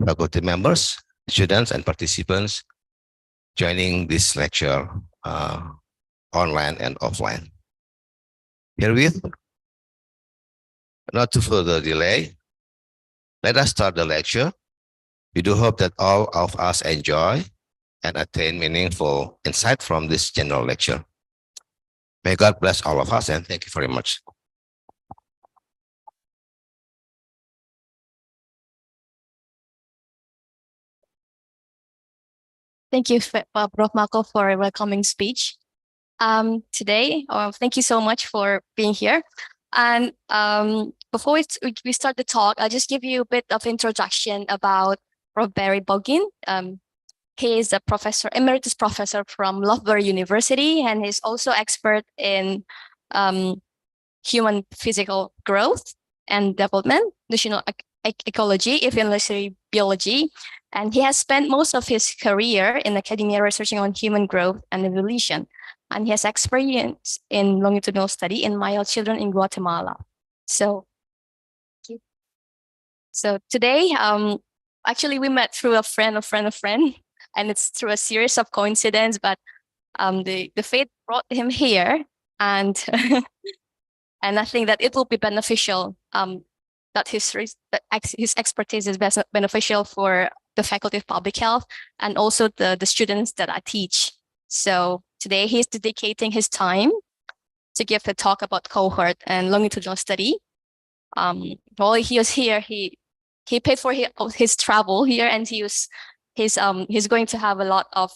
faculty members, students, and participants joining this lecture online and offline. Herewith, not to further delay, let us start the lecture. We do hope that all of us enjoy and attain meaningful insight from this general lecture. May God bless all of us, and thank you very much. Thank you, Prof. Marco, for a welcoming speech. Today, thank you so much for being here. And before we start the talk, I'll just give you a bit of introduction about Prof. Barry Boggin. He is a emeritus professor from Loughborough University, and he's also expert in human physical growth and development, nutritional ecology, evolutionary biology. And he has spent most of his career in academia researching on human growth and evolution. And he has experience in longitudinal study in mild children in Guatemala. So today, actually we met through a friend, and it's through a series of coincidences, but the fate brought him here, and and I think that it will be beneficial, that his expertise is beneficial for the Faculty of Public Health and also the students that I teach. So today he's dedicating his time to give a talk about cohort and longitudinal study. While he was here, he paid for his travel here, and he's going to have a lot of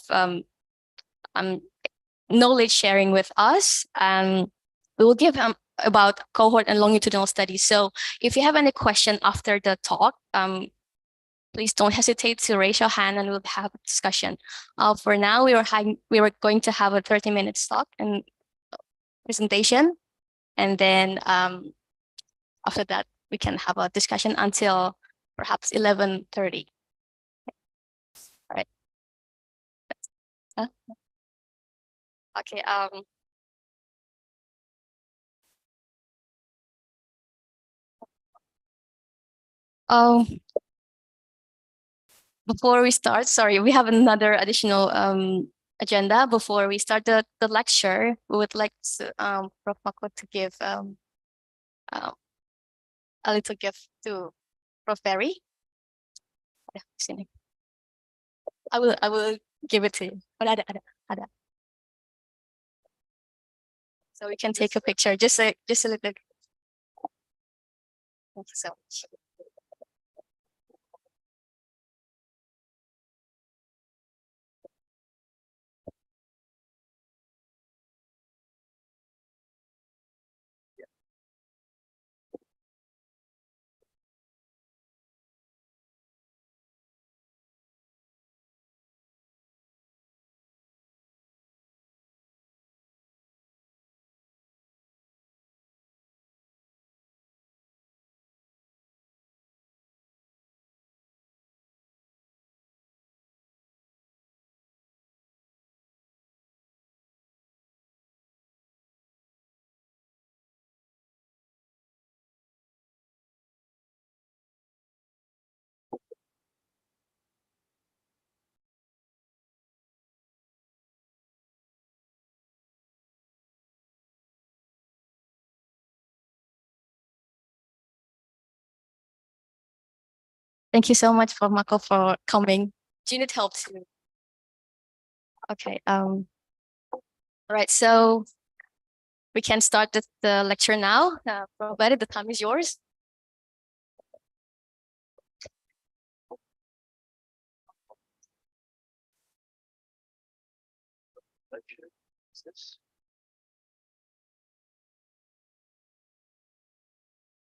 knowledge sharing with us, and we will give him about cohort and longitudinal studies. So if you have any question after the talk, please don't hesitate to raise your hand and we'll have a discussion. For now, we were going to have a 30-minute talk and presentation, and then after that we can have a discussion until perhaps 11:30. All right. Okay. Before we start, sorry, we have another additional agenda. Before we start the lecture, we would like to, Prof. Mako to give a little gift to Prof. Barry. I will give it to you. So we can take a picture. Just a little. Thank you so much. Thank you so much, Mako, for coming. Do you need help too? Okay. All right. So we can start the lecture now. Provided the time is yours.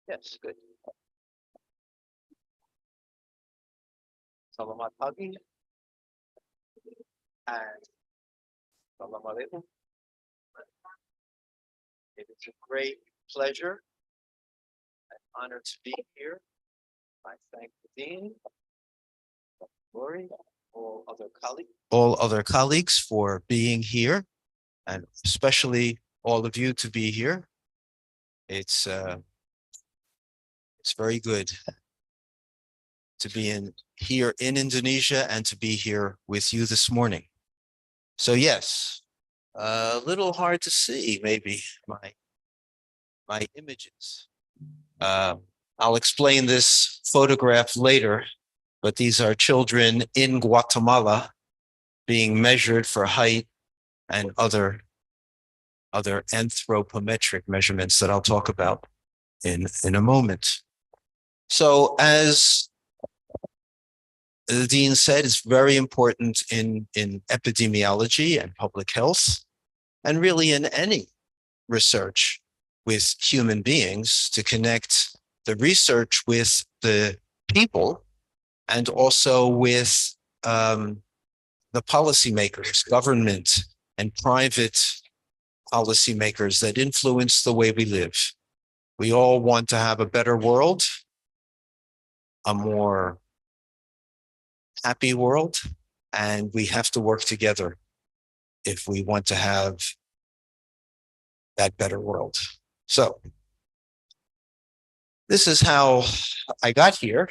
Yes, good. Selamat pagi and salam alaikum. It is a great pleasure and honor to be here. I thank the Dean, Lori, all other colleagues for being here, and especially all of you to be here. It's very good to be here in Indonesia and to be here with you this morning. So yes, a little hard to see maybe my images. I'll explain this photograph later, but these are children in Guatemala being measured for height and other anthropometric measurements that I'll talk about in a moment. So as the dean said, it's very important in epidemiology and public health, and really in any research with human beings, to connect the research with the people and also with the policymakers, government and private policymakers that influence the way we live. We all want to have a better world, a more happy world, and we have to work together if we want to have that better world. So this is how I got here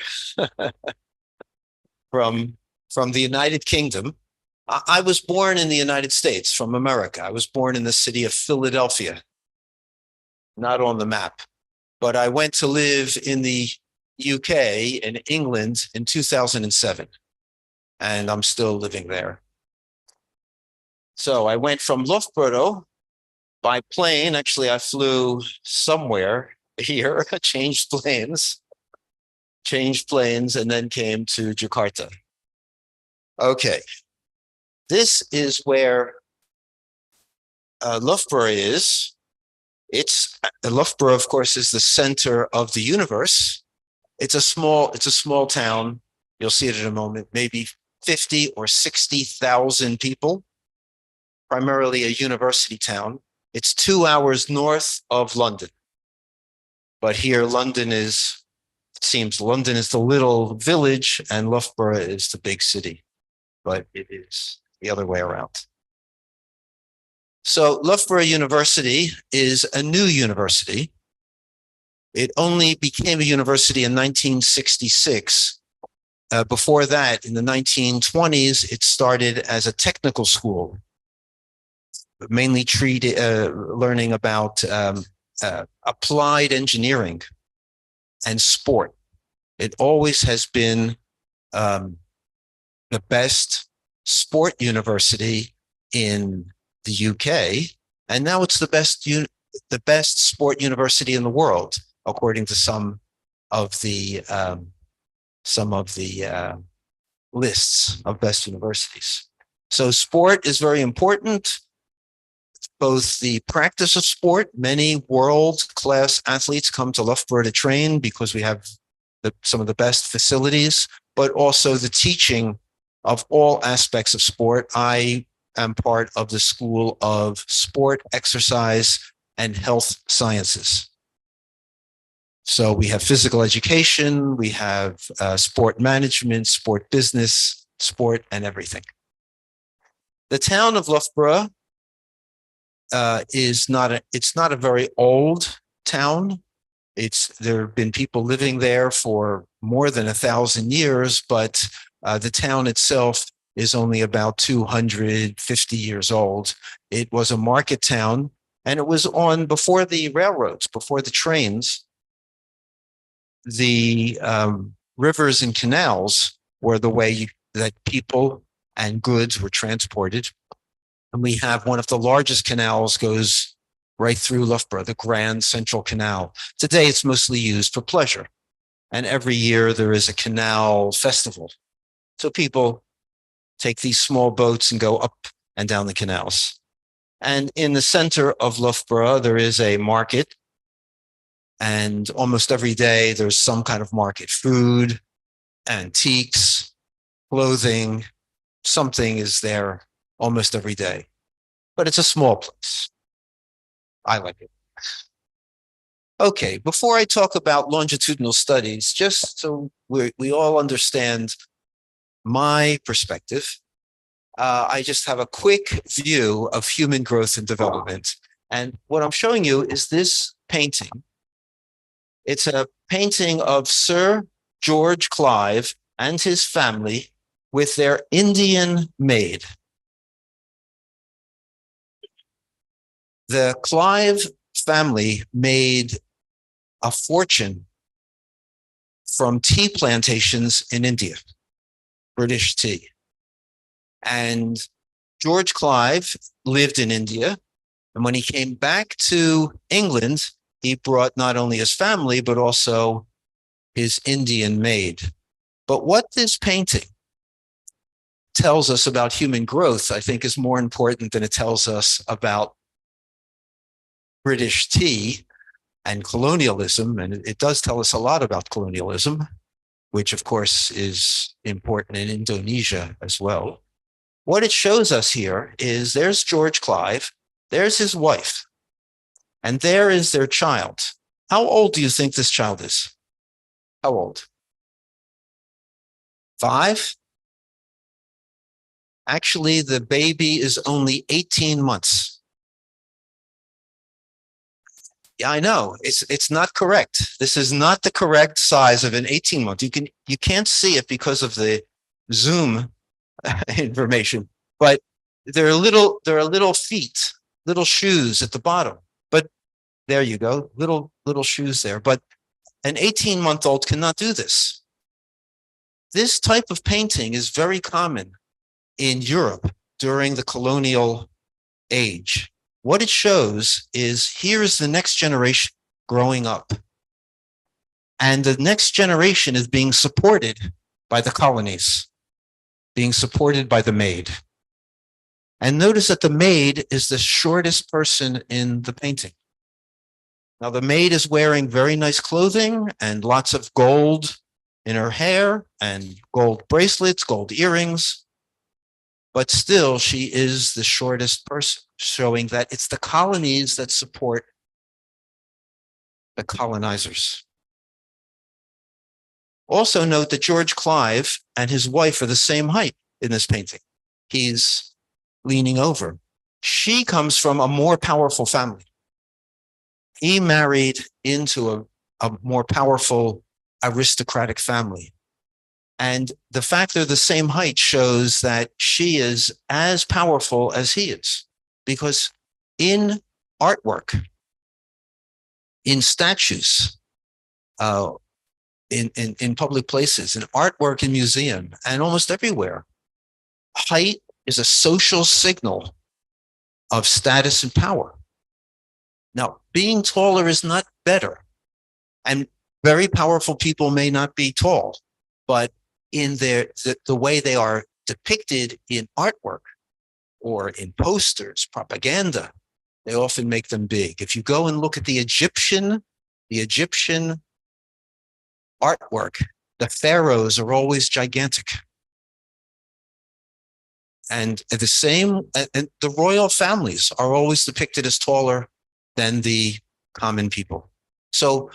from the United Kingdom. I was born in the United States, from America. I was born in the city of Philadelphia, not on the map, but I went to live in the UK, in England, in 2007, and I'm still living there. So I went from Loughborough by plane. Actually, I flew somewhere here, changed planes, and then came to Jakarta. Okay. This is where Loughborough is. Loughborough, of course, is the center of the universe. It's a small town. You'll see it in a moment, maybe 50 or 60,000 people, primarily a university town. It's 2 hours north of London. But here, it seems London is the little village and Loughborough is the big city, but it is the other way around. So Loughborough University is a new university. It only became a university in 1966. Before that, in the 1920s, it started as a technical school, mainly learning about applied engineering and sport. It always has been the best sport university in the UK, and now it's the best sport university in the world, according to some of the lists of best universities. So sport is very important. Both the practice of sport, many world-class athletes come to Loughborough to train because we have some of the best facilities, but also the teaching of all aspects of sport. I am part of the School of Sport, Exercise, and Health Sciences. So we have physical education, we have sport management, sport business, sport, and everything. The town of Loughborough it's not a very old town. There have been people living there for more than 1,000 years, but the town itself is only about 250 years old. It was a market town, and it was before the railroads, before the trains. The rivers and canals were the way that people and goods were transported. And we have one of the largest canals goes right through Loughborough, the Grand Central Canal. Today, it's mostly used for pleasure. And every year there is a canal festival. So people take these small boats and go up and down the canals. And in the center of Loughborough, there is a market. And almost every day there's some kind of market, food, antiques, clothing, something is there almost every day, but it's a small place. I like it. Okay, before I talk about longitudinal studies, just so we all understand my perspective, I just have a quick view of human growth and development. And what I'm showing you is this painting. It's a painting of Sir George Clive and his family with their Indian maid. The Clive family made a fortune from tea plantations in India, British tea. And George Clive lived in India. And when he came back to England, he brought not only his family, but also his Indian maid. But what this painting tells us about human growth, I think, is more important than it tells us about British tea and colonialism. And it does tell us a lot about colonialism, which of course is important in Indonesia as well. What it shows us here is there's George Clive, there's his wife, and there is their child. How old do you think this child is? How old? 5? Actually, the baby is only 18 months. Yeah, I know. It's not correct. This is not the correct size of an 18-month. You can't see it because of the zoom information, but there are little feet, little shoes at the bottom. But there you go, little shoes there. But an 18-month-old cannot do this. This type of painting is very common in Europe during the colonial age. What it shows is here's the next generation growing up. And the next generation is being supported by the colonies, being supported by the maid. And notice that the maid is the shortest person in the painting. Now, the maid is wearing very nice clothing and lots of gold in her hair and gold bracelets, gold earrings. But still, she is the shortest person, showing that it's the colonies that support the colonizers. Also note that George Clive and his wife are the same height in this painting. He's leaning over. She comes from a more powerful family. He married into a more powerful aristocratic family. And the fact they're the same height shows that she is as powerful as he is. Because in artwork, in statues, in public places, in artwork in museum, and almost everywhere, height is a social signal of status and power. Now, being taller is not better. And very powerful people may not be tall, but in the way they are depicted in artwork or in posters, propaganda, they often make them big. If you go and look at the Egyptian artwork, the pharaohs are always gigantic. And the royal families are always depicted as taller than the common people. So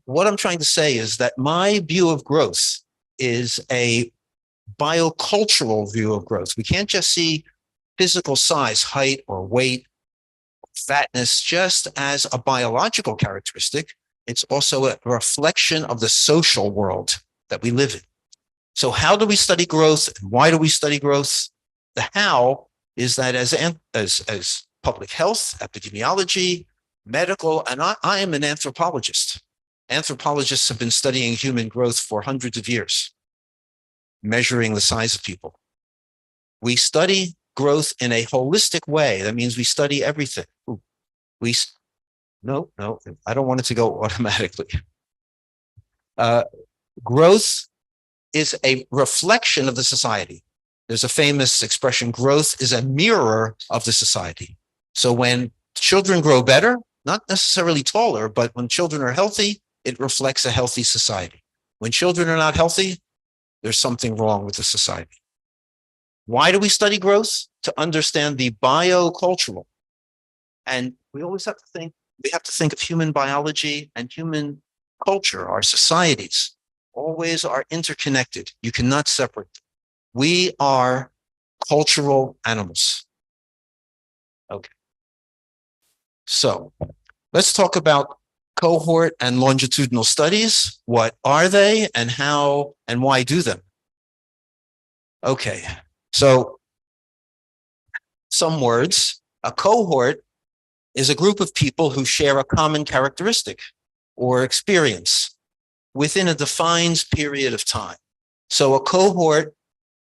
what I'm trying to say is that my view of growth is a biocultural view of growth. We can't just see physical size, height, or weight, fatness, just as a biological characteristic. It's also a reflection of the social world that we live in. So how do we study growth and why do we study growth? The how is that as public health, epidemiology, medical, and I am an anthropologist. Anthropologists have been studying human growth for hundreds of years, measuring the size of people. We study growth in a holistic way. That means we study everything. No, I don't want it to go automatically. Growth is a reflection of the society. There's a famous expression, growth is a mirror of the society. So when children grow better, not necessarily taller, but when children are healthy, it reflects a healthy society. When children are not healthy, there's something wrong with the society. Why do we study growth? To understand the biocultural. And we always have to think of human biology and human culture. Our societies always are interconnected. You cannot separate them. We are cultural animals. Okay. So let's talk about Cohort and longitudinal studies. What are they and how and why do them? Okay, so some words. A cohort is a group of people who share a common characteristic or experience within a defined period of time. So a cohort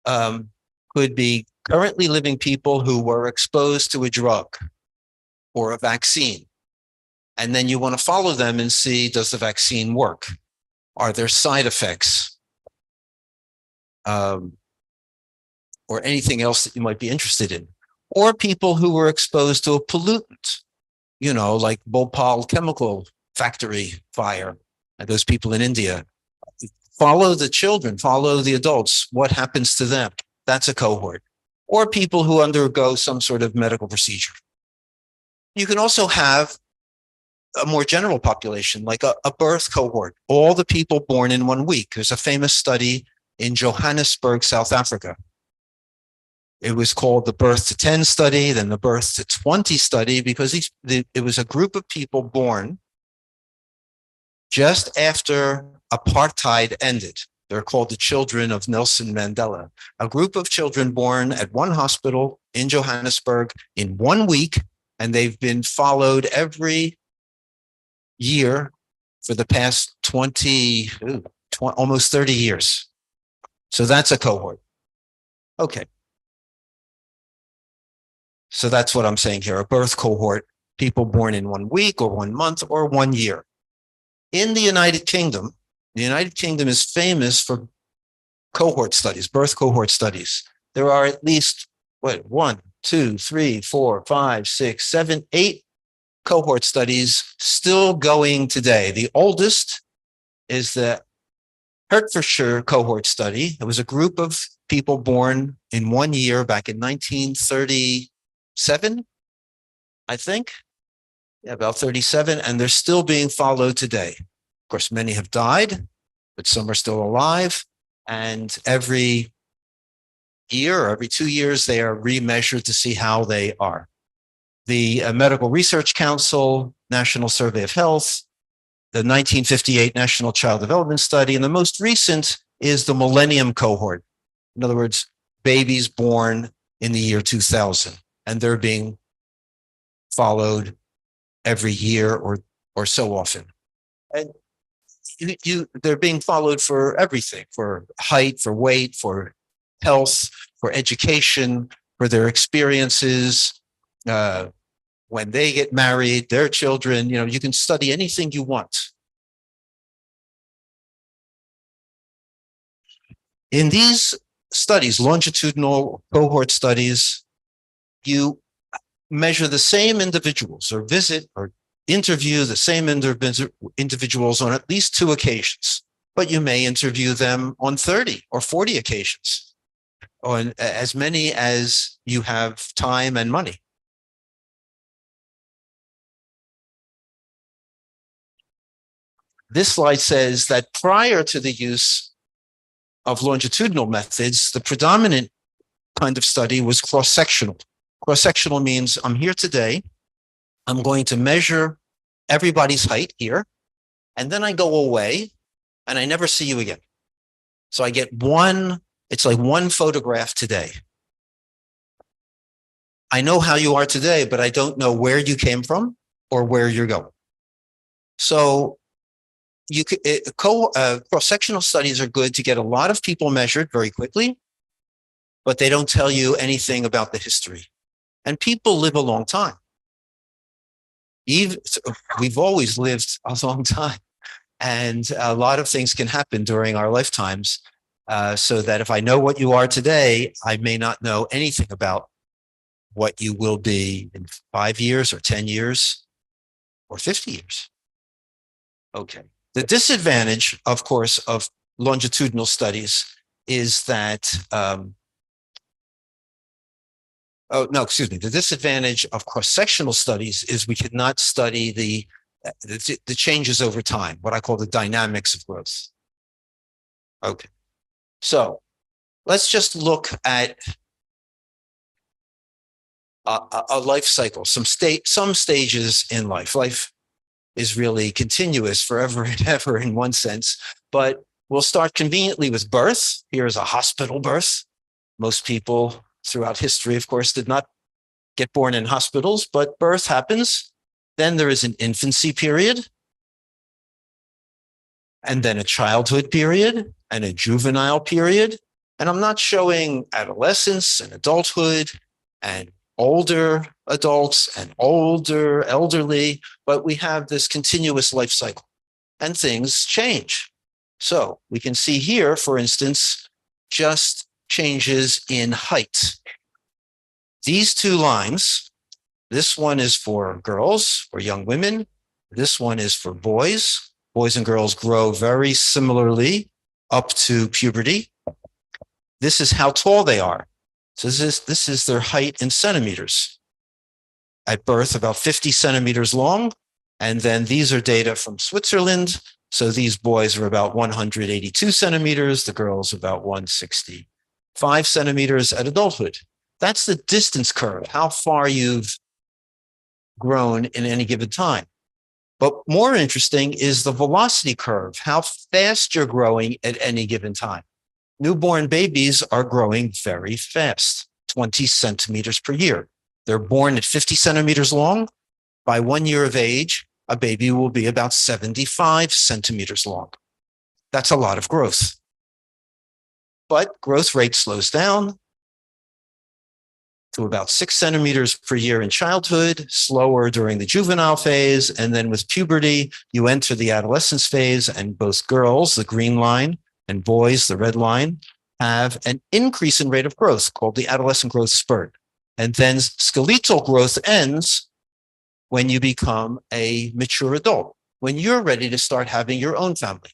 could be currently living people who were exposed to a drug or a vaccine. And then you want to follow them and see, does the vaccine work? Are there side effects? Or anything else that you might be interested in? Or people who were exposed to a pollutant, you know, like Bhopal chemical factory fire, and those people in India. Follow the children, follow the adults. What happens to them? That's a cohort. Or people who undergo some sort of medical procedure. You can also have a more general population, like a birth cohort, all the people born in 1 week. There's a famous study in Johannesburg, South Africa. It was called the birth to 10 study, then the birth to 20 study, because it was a group of people born just after apartheid ended. They're called the children of Nelson Mandela. A group of children born at one hospital in Johannesburg in 1 week, and they've been followed every year for the past 20 almost 30 years. So that's a cohort. Okay. So that's what I'm saying here, a birth cohort, people born in 1 week or 1 month or 1 year. In the United Kingdom is famous for cohort studies, birth cohort studies. There are at least, 1, 2, 3, 4, 5, 6, 7, 8 cohort studies still going today. The oldest is the Hertfordshire cohort study. It was a group of people born in 1 year back in 1937, I think. Yeah, about 37, and they're still being followed today. Of course, many have died, but some are still alive. And every year or every 2 years, they are remeasured to see how they are. The Medical Research Council, National Survey of Health, the 1958 National Child Development Study, and the most recent is the Millennium Cohort. In other words, babies born in the year 2000, and they're being followed every year or so often. And they're being followed for everything, for height, for weight, for health, for education, for their experiences, when they get married, their children, you can study anything you want. In these studies, longitudinal cohort studies, you measure the same individuals or visit or interview the same individuals on at least 2 occasions, but you may interview them on 30 or 40 occasions, or as many as you have time and money. This slide says that prior to the use of longitudinal methods, the predominant kind of study was cross-sectional. Cross-sectional means I'm here today, I'm going to measure everybody's height here, and then I go away and I never see you again. So I get it's like one photograph today. I know how you are today, but I don't know where you came from or where you're going. So cross-sectional studies are good to get a lot of people measured very quickly, but they don't tell you anything about the history. And people live a long time. We've always lived a long time, and a lot of things can happen during our lifetimes, so that if I know what you are today, I may not know anything about what you will be in 5 years or 10 years or 50 years. Okay. The disadvantage, of course, of longitudinal studies is that, the disadvantage of cross-sectional studies is we could not study the changes over time, what I call the dynamics of growth. Okay. So let's just look at a life cycle, some stages in life. is really continuous forever and ever in one sense. But we'll start conveniently with birth. Here is a hospital birth. Most people throughout history, of course, did not get born in hospitals, but birth happens. Then there is an infancy period, and then a childhood period, and a juvenile period. And I'm not showing adolescence and adulthood and older adults and older elderly, but we have this continuous life cycle and things change. So we can see here, for instance, just changes in height. These two lines, this one is for girls or young women. This one is for boys. Boys and girls grow very similarly up to puberty. This is how tall they are. So this is their height in centimeters. At birth, about 50 centimeters long. And then these are data from Switzerland. So these boys are about 182 centimeters. The girls about 165 centimeters at adulthood. That's the distance curve, how far you've grown in any given time. But more interesting is the velocity curve, how fast you're growing at any given time. Newborn babies are growing very fast, 20 centimeters per year. They're born at 50 centimeters long. By 1 year of age, a baby will be about 75 centimeters long. That's a lot of growth. But growth rate slows down to about 6 centimeters per year in childhood, slower during the juvenile phase. And then with puberty, you enter the adolescence phase, and both girls, the green line, and boys, the red line, have an increase in rate of growth called the adolescent growth spurt. And then skeletal growth ends when you become a mature adult, when you're ready to start having your own family.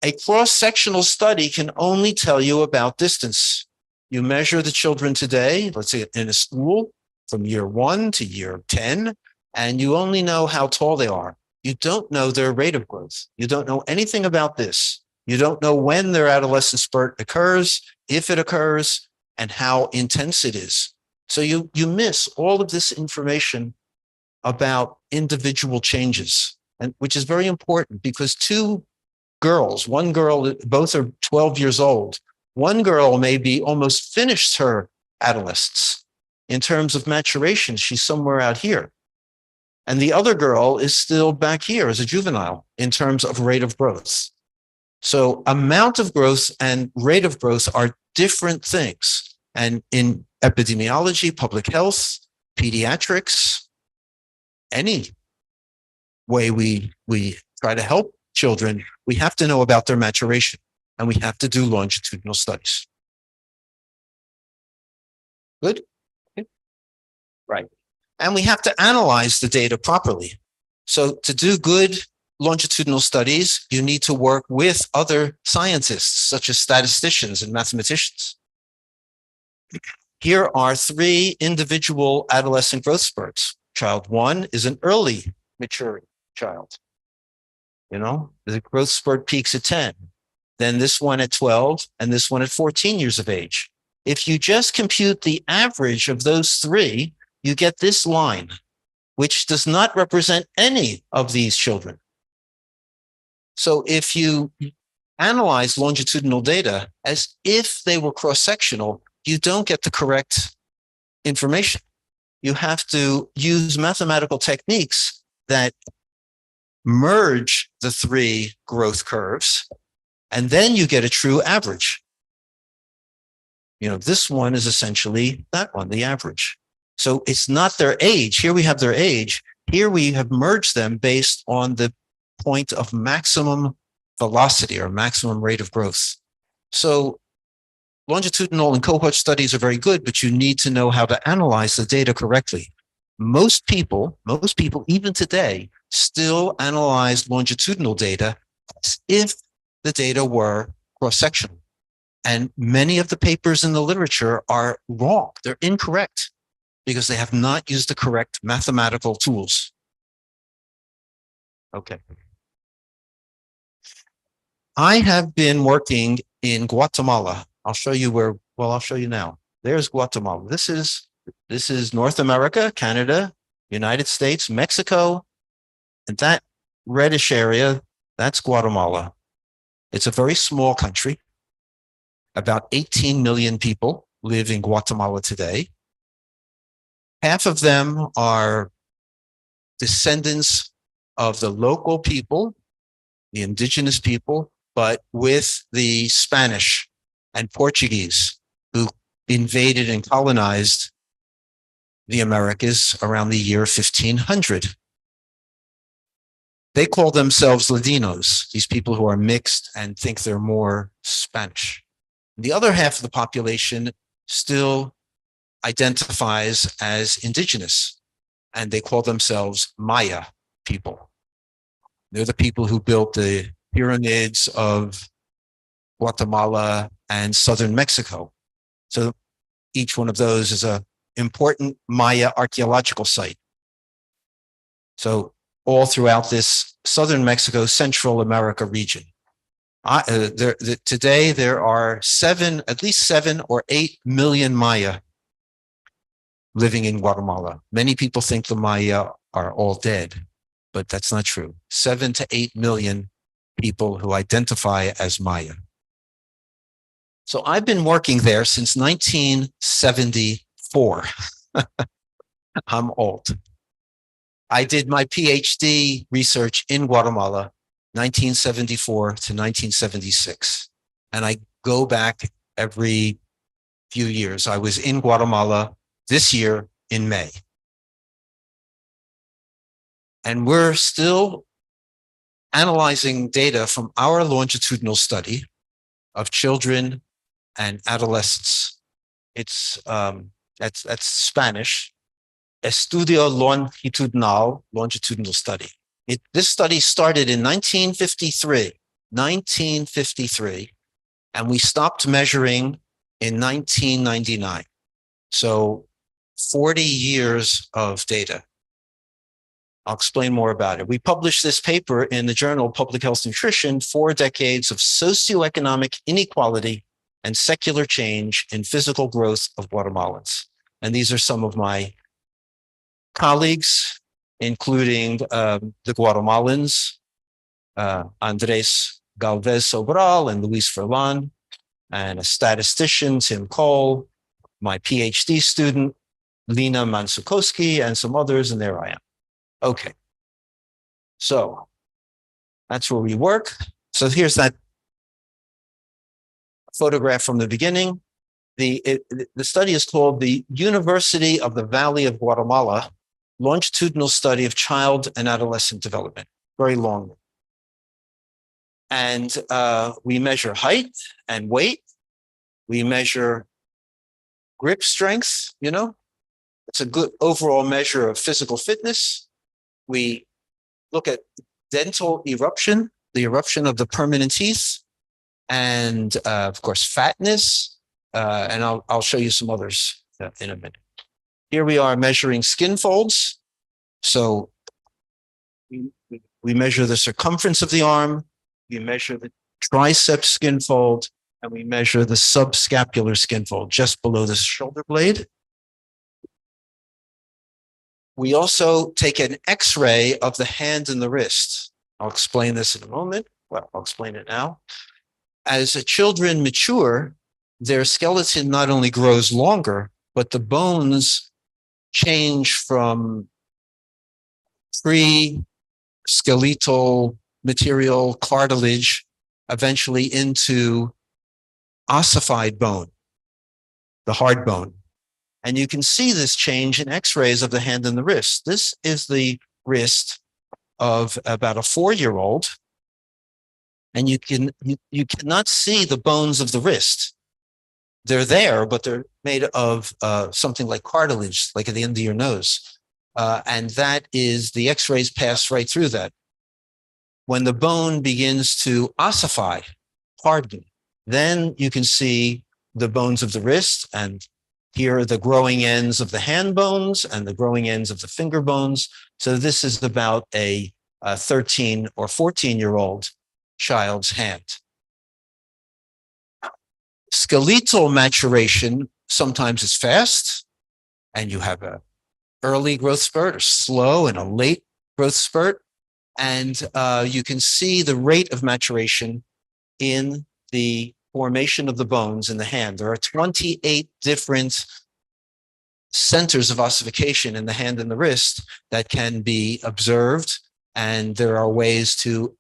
A cross-sectional study can only tell you about distance. You measure the children today, let's say in a school, from year 1 to year 10, and you only know how tall they are. You don't know their rate of growth. You don't know anything about this. You don't know when their adolescent spurt occurs, if it occurs, and how intense it is. So you miss all of this information about individual changes, and which is very important because two girls, one girl, both are 12 years old. One girl may be almost finished her adolescence. In terms of maturation, she's somewhere out here. And the other girl is still back here as a juvenile in terms of rate of growth. So amount of growth and rate of growth are different things. And in epidemiology, public health, pediatrics, any way we try to help children, we have to know about their maturation, and we have to do longitudinal studies. Good? Right. And we have to analyze the data properly. So to do good longitudinal studies, you need to work with other scientists, such as statisticians and mathematicians. Here are 3 individual adolescent growth spurts. Child 1 is an early maturing child. You know, the growth spurt peaks at 10, then this one at 12, and this one at 14 years of age. If you just compute the average of those 3, you get this line, which does not represent any of these children. So if you analyze longitudinal data as if they were cross-sectional, you don't get the correct information. You have to use mathematical techniques that merge the 3 growth curves, and then you get a true average. You know, this one is essentially that one, the average. So it's not their age. Here we have their age. Here we have merged them based on the point of maximum velocity or maximum rate of growth. So longitudinal and cohort studies are very good, but you need to know how to analyze the data correctly. Most people, even today, still analyze longitudinal data as if the data were cross-sectional. And many of the papers in the literature are wrong. They're incorrect because they have not used the correct mathematical tools. Okay. I have been working in Guatemala. I'll show you where, well, I'll show you now. There's Guatemala. This is North America, Canada, United States, Mexico, And that reddish area, that's Guatemala. It's a very small country. About 18 million people live in Guatemala today. Half of them are descendants of the local people, the indigenous people, but with the Spanish and Portuguese who invaded and colonized the Americas around the year 1500. They call themselves Ladinos, these people who are mixed and think they're more Spanish. The other half of the population still identifies as indigenous, and they call themselves Maya people. They're the people who built the pyramids of Guatemala and southern Mexico. So each one of those is an important Maya archaeological site. So all throughout this southern Mexico, Central America region. Today, there are at least 7 or 8 million Maya living in Guatemala. Many people think the Maya are all dead, but that's not true. 7 to 8 million people who identify as Maya. So I've been working there since 1974. I'm old. I did my PhD research in Guatemala, 1974 to 1976. And I go back every few years. I was in Guatemala this year in May. And we're still analyzing data from our longitudinal study of children and adolescents. It's that's Spanish. Estudio Longitudinal, longitudinal study. This study started in 1953, and we stopped measuring in 1999. So 40 years of data. I'll explain more about it. We published this paper in the journal Public Health Nutrition, 4 decades of socioeconomic inequality and secular change in physical growth of Guatemalans. And these are some of my colleagues, including the Guatemalans, Andres Galvez Sobral and Luis Furlan, and a statistician, Tim Cole, my PhD student, Lena Mansukowski, and some others, and there I am. Okay, so that's where we work. So here's that photograph from the beginning. The study is called the University of the Valley of Guatemala, Longitudinal Study of Child and Adolescent Development. Very long. And we measure height and weight. We measure grip strength, It's a good overall measure of physical fitness. We look at dental eruption, the eruption of the permanent teeth, and of course, fatness. And I'll show you some others in a minute. Here we are measuring skin folds. So we measure the circumference of the arm, we measure the tricep skin fold, and we measure the subscapular skin fold just below the shoulder blade. We also take an X-ray of the hand and the wrist. I'll explain this in a moment. Well, I'll explain it now. As children mature, their skeleton not only grows longer, but the bones change from pre-skeletal material, cartilage, eventually into ossified bone, the hard bone. And you can see this change in X-rays of the hand and the wrist. This is the wrist of about a 4-year-old. And you cannot see the bones of the wrist. They're there, but they're made of something like cartilage, like at the end of your nose. And that is, the X-rays pass right through that. When the bone begins to ossify, harden, then you can see the bones of the wrist, and here are the growing ends of the hand bones and the growing ends of the finger bones. So this is about a 13 or 14-year-old child's hand. Skeletal maturation sometimes is fast, and you have a early growth spurt, or slow and a late growth spurt. And you can see the rate of maturation in the formation of the bones in the hand. There are 28 different centers of ossification in the hand and the wrist that can be observed. And there are ways to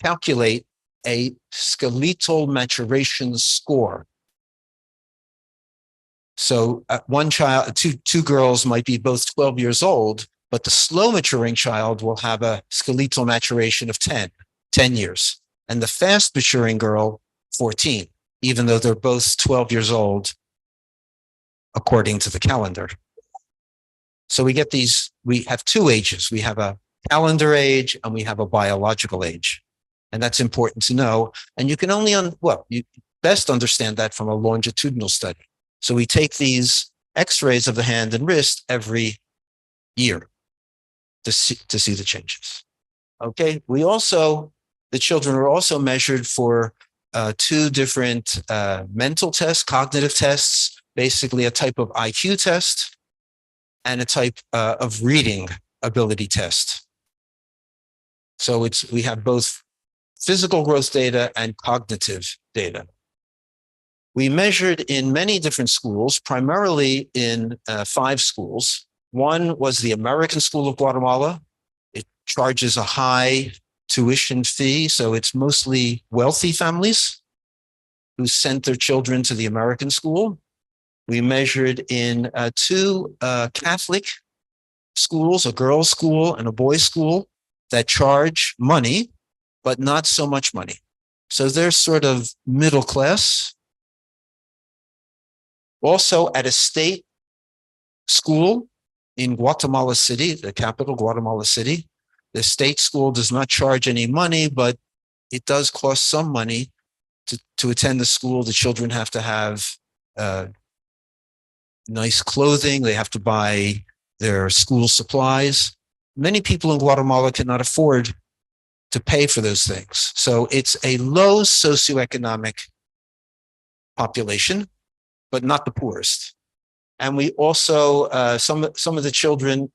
calculate a skeletal maturation score. So one child, two girls might be both 12 years old, but the slow maturing child will have a skeletal maturation of 10 years. And the fast maturing girl, 14, even though they're both 12 years old, according to the calendar. So we get these, we have two ages. We have a calendar age and we have a biological age. And that's important to know. And you can only, you best understand that from a longitudinal study. So we take these x-rays of the hand and wrist every year to see the changes. Okay, the children are also measured for two different mental tests, cognitive tests, basically a type of IQ test and a type of reading ability test. So we have both physical growth data and cognitive data. We measured in many different schools, primarily in 5 schools. One was the American School of Guatemala. It charges a high tuition fee, so it's mostly wealthy families who sent their children to the American school. We measured in 2 Catholic schools, a girls' school and a boys' school, that charge money, but not so much money. So they're sort of middle class. Also at a state school in Guatemala City, the capital, Guatemala City, the state school does not charge any money, but it does cost some money to attend the school. The children have to have nice clothing. They have to buy their school supplies. Many people in Guatemala cannot afford to pay for those things. So it's a low socioeconomic population, but not the poorest. And we also, some of the children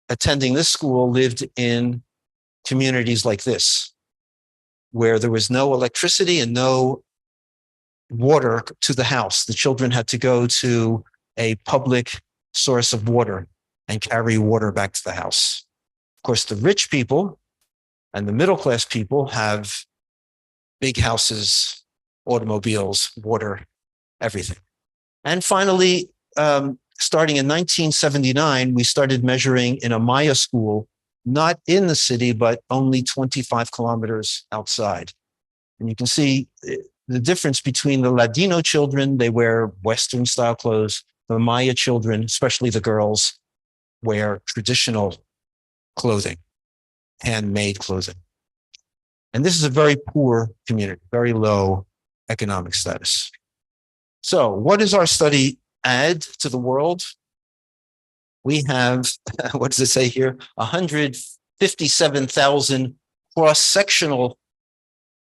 attending this school lived in communities like this, where there was no electricity and no water to the house. The children had to go to a public source of water and carry water back to the house. Of course, the rich people and the middle class people have big houses, automobiles, water, everything. And finally, starting in 1979, we started measuring in a Maya school, not in the city, but only 25 kilometers outside. And you can see the difference between the Ladino children, they wear Western style clothes. The Maya children, especially the girls, wear traditional clothing, handmade clothing. And this is a very poor community, very low economic status. So what does our study add to the world? We have, what does it say here? 157,000 cross-sectional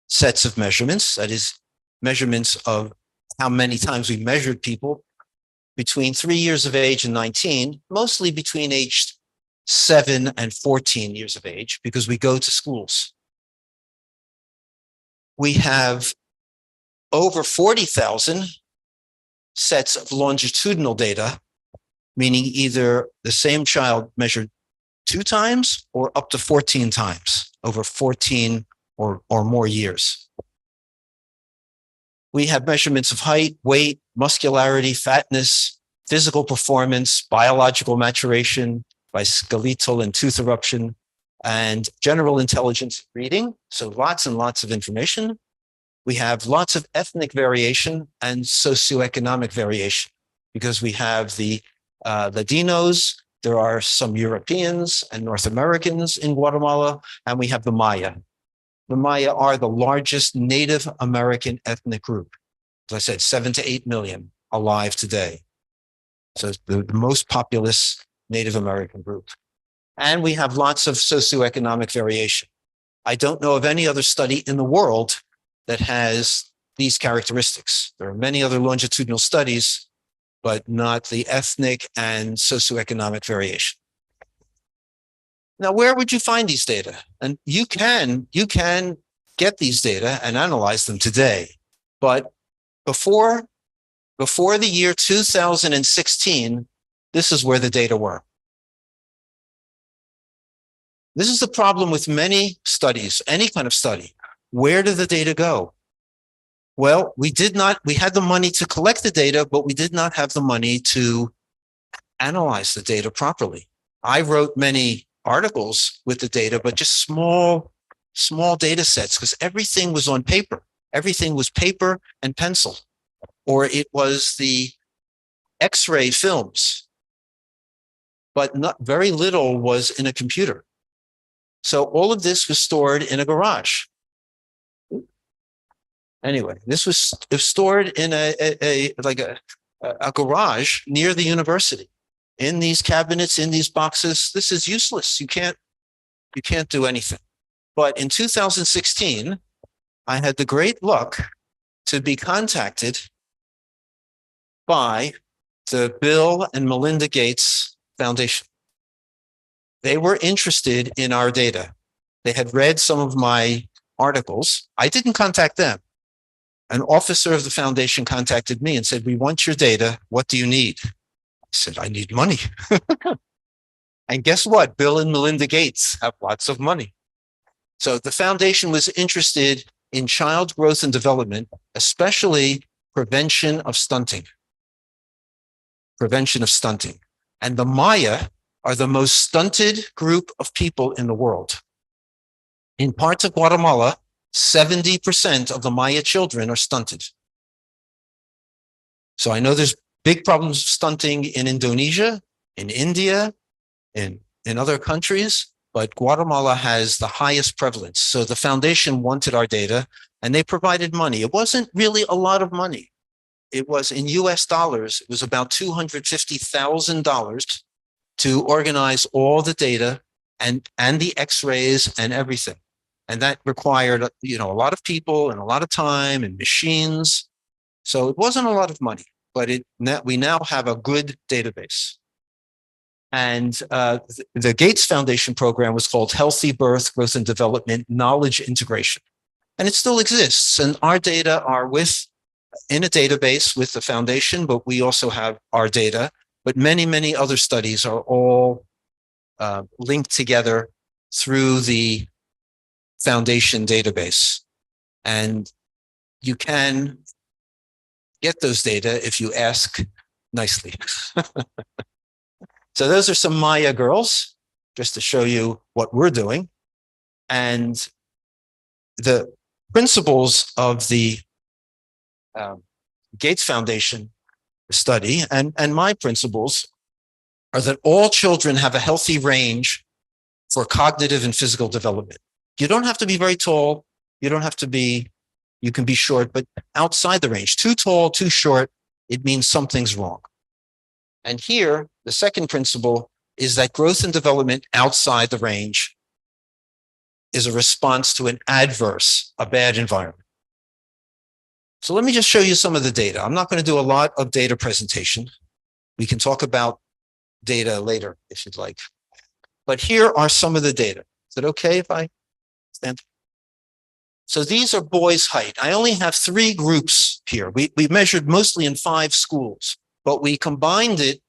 sets of measurements. That is measurements of how many times we measured people between 3 years of age and 19, mostly between age 7 and 14 years of age, because we go to schools. We have over 40,000 sets of longitudinal data, meaning either the same child measured 2 times or up to 14 times over 14 or more years. We have measurements of height, weight, muscularity, fatness, physical performance, biological maturation by skeletal and tooth eruption, and general intelligence reading. So lots and lots of information. We have lots of ethnic variation and socioeconomic variation because we have the Latinos, there are some Europeans and North Americans in Guatemala, and we have the Maya. The Maya are the largest Native American ethnic group. As I said, 7 to 8 million alive today. So it's the most populous Native American group. And we have lots of socioeconomic variation. I don't know of any other study in the world that has these characteristics. There are many other longitudinal studies, but not the ethnic and socioeconomic variation. Now, where would you find these data? And you can get these data and analyze them today. But before the year 2016, this is where the data were. This is the problem with many studies, any kind of study. Where did the data go? Well, we had the money to collect the data, but we did not have the money to analyze the data properly. I wrote many articles with the data, but just small data sets, because everything was on paper. Everything was paper and pencil, or it was the X-ray films, but not very little was in a computer. So all of this was stored in a garage. Anyway, this was stored in a garage near the university, in these cabinets, in these boxes. This is useless. You can't do anything. But in 2016, I had the great luck to be contacted by the Bill and Melinda Gates Foundation. They were interested in our data. They had read some of my articles. I didn't contact them. An officer of the foundation contacted me and said, "We want your data. What do you need?" I said, "I need money." And guess what? Bill and Melinda Gates have lots of money. So the foundation was interested in child growth and development, especially prevention of stunting. Prevention of stunting. And the Maya are the most stunted group of people in the world. In parts of Guatemala, 70% of the Maya children are stunted. So I know there's big problems of stunting in Indonesia, in India, in other countries, but Guatemala has the highest prevalence. So the foundation wanted our data and they provided money. It wasn't really a lot of money. It was in US dollars, it was about $250,000 to organize all the data and the x-rays and everything. And that required, a lot of people and a lot of time and machines. So it wasn't a lot of money, but we now have a good database. And the Gates Foundation program was called Healthy Birth, Growth and Development Knowledge Integration. And it still exists. And our data are in a database with the foundation, but we also have our data. But many, many other studies are all linked together through the foundation database. And you can get those data if you ask nicely. So those are some Maya girls, just to show you what we're doing. And the principles of the Gates Foundation study and my principles are that all children have a healthy range for cognitive and physical development. You don't have to be very tall. You can be short, but outside the range. Too tall, too short, it means something's wrong. And here, the second principle is that growth and development outside the range is a response to a bad environment. So let me just show you some of the data. I'm not going to do a lot of data presentation. We can talk about data later if you'd like. But here are some of the data. Is it okay if I stand? So these are boys' height. I only have 3 groups here. We measured mostly in 5 schools, but we combined it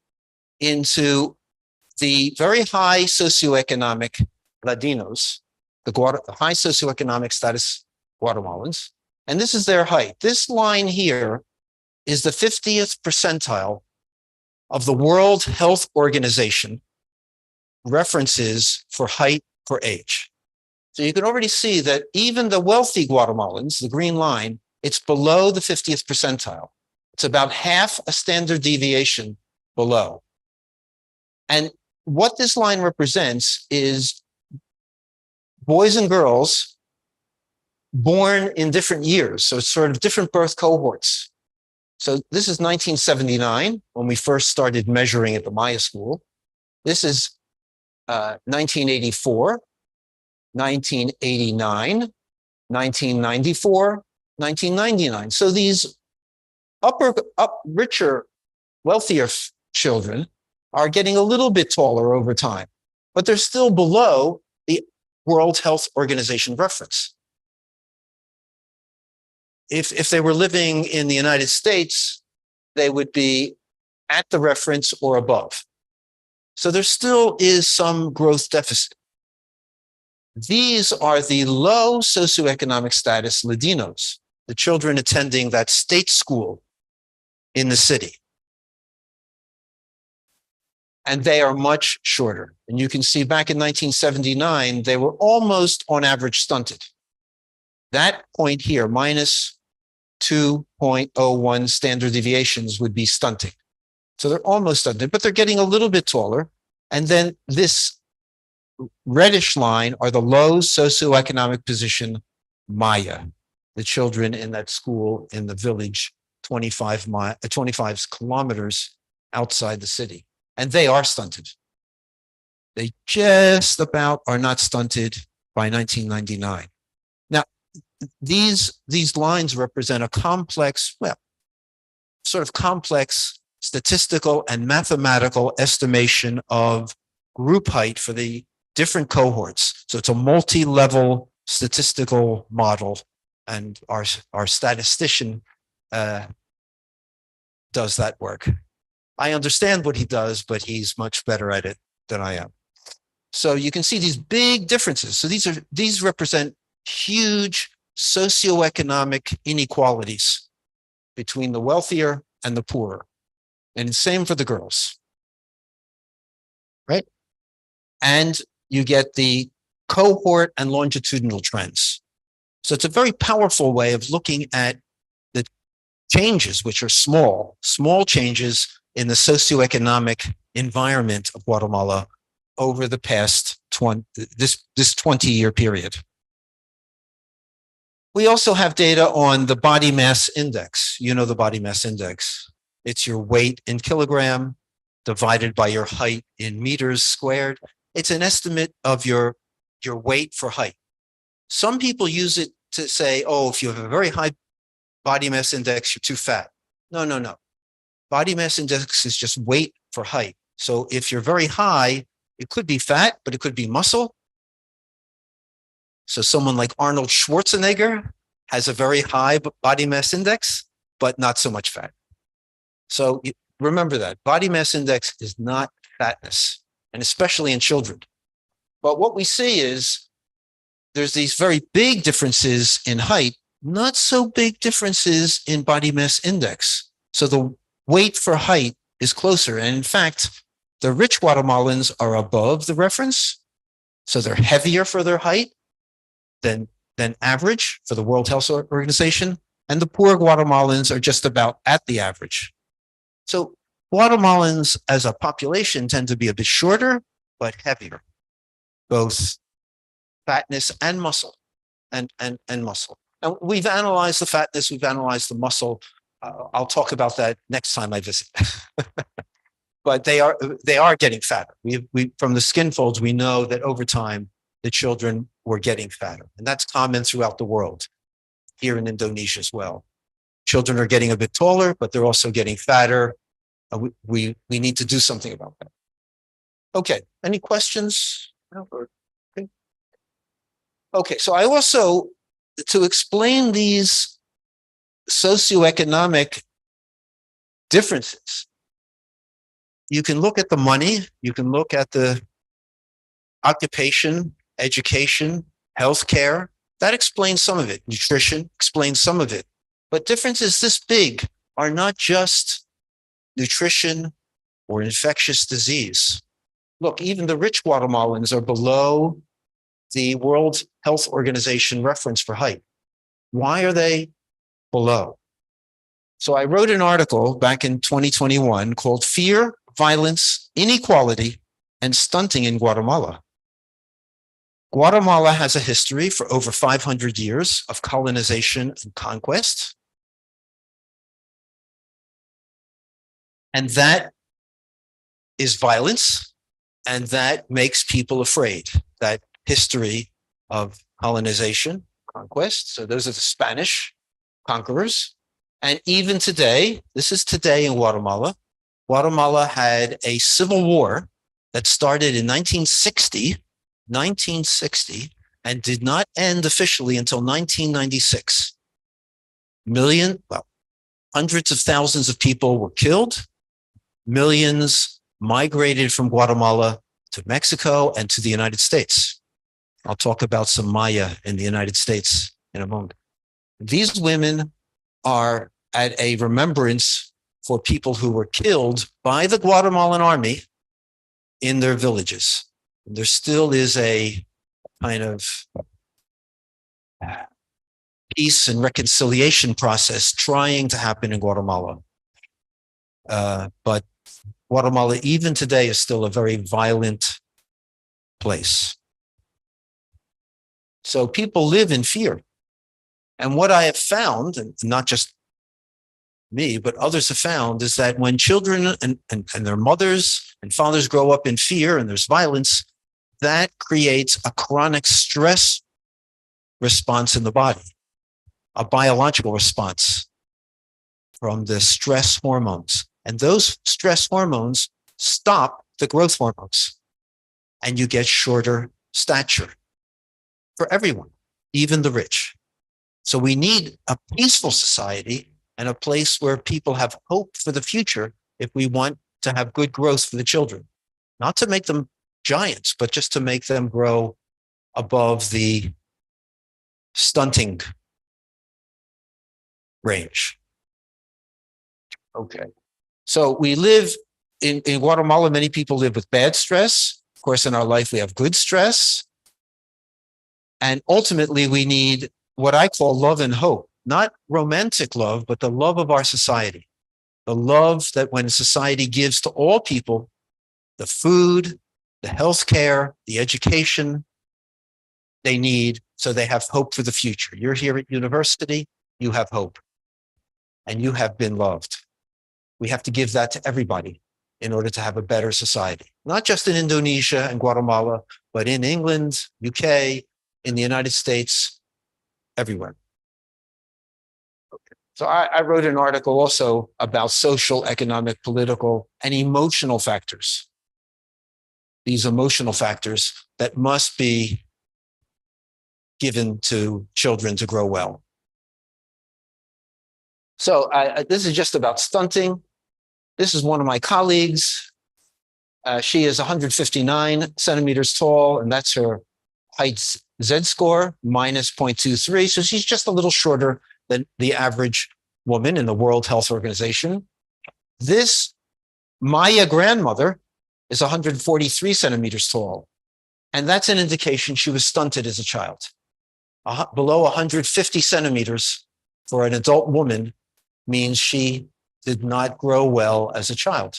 into the very high socioeconomic Latinos, the high socioeconomic status Guatemalans, and this is their height. This line here is the 50th percentile of the World Health Organization references for height for age. So you can already see that even the wealthy Guatemalans, the green line, it's below the 50th percentile. It's about half a standard deviation below. And what this line represents is boys and girls born in different years. So it's sort of different birth cohorts. So this is 1979, when we first started measuring at the Maya School. This is 1984, 1989, 1994, 1999. So these richer, wealthier children are getting a little bit taller over time. but they're still below the World Health Organization reference. If they were living in the United States, they would be at the reference or above. So there still is some growth deficit. These are the low socioeconomic status Ladinos, the children attending that state school in the city. And they are much shorter. And you can see back in 1979, they were almost on average stunted. That point here, minus 2.01 standard deviations would be stunting. So they're almost stunted, but they're getting a little bit taller. And then this reddish line are the low socioeconomic position Maya, the children in that school in the village 25 kilometers outside the city. And they are stunted. They just about are not stunted by 1999. Now, these lines represent a complex, well, sort of complex statistical and mathematical estimation of group height for the different cohorts. So it's a multi-level statistical model, and our statistician does that work. I understand what he does, but he's much better at it than I am. So you can see these big differences. So these represent huge socioeconomic inequalities between the wealthier and the poorer. And same for the girls, right? And you get the cohort and longitudinal trends. So it's a very powerful way of looking at the changes, which are small changes in the socioeconomic environment of Guatemala over the past 20-year period. We also have data on the body mass index. You know the body mass index. It's your weight in kilogram divided by your height in meters squared. It's an estimate of your weight for height. Some people use it to say, oh, if you have a very high body mass index, you're too fat. No. Body mass index is just weight for height. So if you're very high, it could be fat, but it could be muscle. So someone like Arnold Schwarzenegger has a very high body mass index, but not so much fat. So remember that body mass index is not fatness, and especially in children. But what we see is there's these very big differences in height, not so big differences in body mass index. So the weight for height is closer. And in fact, the rich Guatemalans are above the reference. So they're heavier for their height than average for the World Health Organization. And the poor Guatemalans are just about at the average. So Guatemalans as a population tend to be a bit shorter, but heavier, both fatness and muscle and muscle. And we've analyzed the fatness, we've analyzed the muscle. I'll talk about that next time I visit. But they are getting fatter. We from the skin folds, we know that over time, the children were getting fatter. And that's common throughout the world, here in Indonesia as well. Children are getting a bit taller, but they're also getting fatter. We need to do something about that. Okay, any questions? Okay, so I also, to explain these socioeconomic differences, you can look at the money, you can look at the occupation, education, healthcare. That explains some of it. Nutrition explains some of it. But differences this big are not just nutrition or infectious disease. Look, even the rich Guatemalans are below the World Health Organization reference for height. Why are they below? So I wrote an article back in 2021 called Fear, Violence, Inequality, and Stunting in Guatemala. Guatemala has a history for over 500 years of colonization and conquest. And that is violence, and that makes people afraid. That history of colonization, conquest. So those are the Spanish conquerors. And even today, this is today in Guatemala, Guatemala had a civil war that started in 1960, and did not end officially until 1996. Hundreds of thousands of people were killed. Millions migrated from Guatemala to Mexico and to the United States. I'll talk about some Maya in the United States in a moment. These women are at a remembrance for people who were killed by the Guatemalan army in their villages. There still is a kind of peace and reconciliation process trying to happen in Guatemala. But Guatemala, even today, is still a very violent place. So people live in fear. And what I have found, and not just me, but others have found, is that when children and their mothers and fathers grow up in fear and there's violence, that creates a chronic stress response in the body, a biological response from the stress hormones. And those stress hormones stop the growth hormones. And you get shorter stature for everyone, even the rich. So we need a peaceful society and a place where people have hope for the future if we want to have good growth for the children. Not to make them giants, but just to make them grow above the stunting range. Okay. So we live in Guatemala, many people live with bad stress. Of course, in our life, we have good stress. And ultimately, we need what I call love and hope, not romantic love, but the love of our society. The love that when society gives to all people, the food, the healthcare, the education they need, so they have hope for the future. You're here at university, you have hope, and you have been loved. We have to give that to everybody in order to have a better society, not just in Indonesia and Guatemala, but in England, UK, in the United States, everywhere. Okay. So I wrote an article also about social, economic, political, and emotional factors. These emotional factors that must be given to children to grow well. So this is just about stunting. This is one of my colleagues. She is 159 centimeters tall, and that's her height Z-score, minus 0.23. So she's just a little shorter than the average woman in the World Health Organization. This Maya grandmother is 143 centimeters tall, and that's an indication she was stunted as a child. Below 150 centimeters for an adult woman means she did not grow well as a child.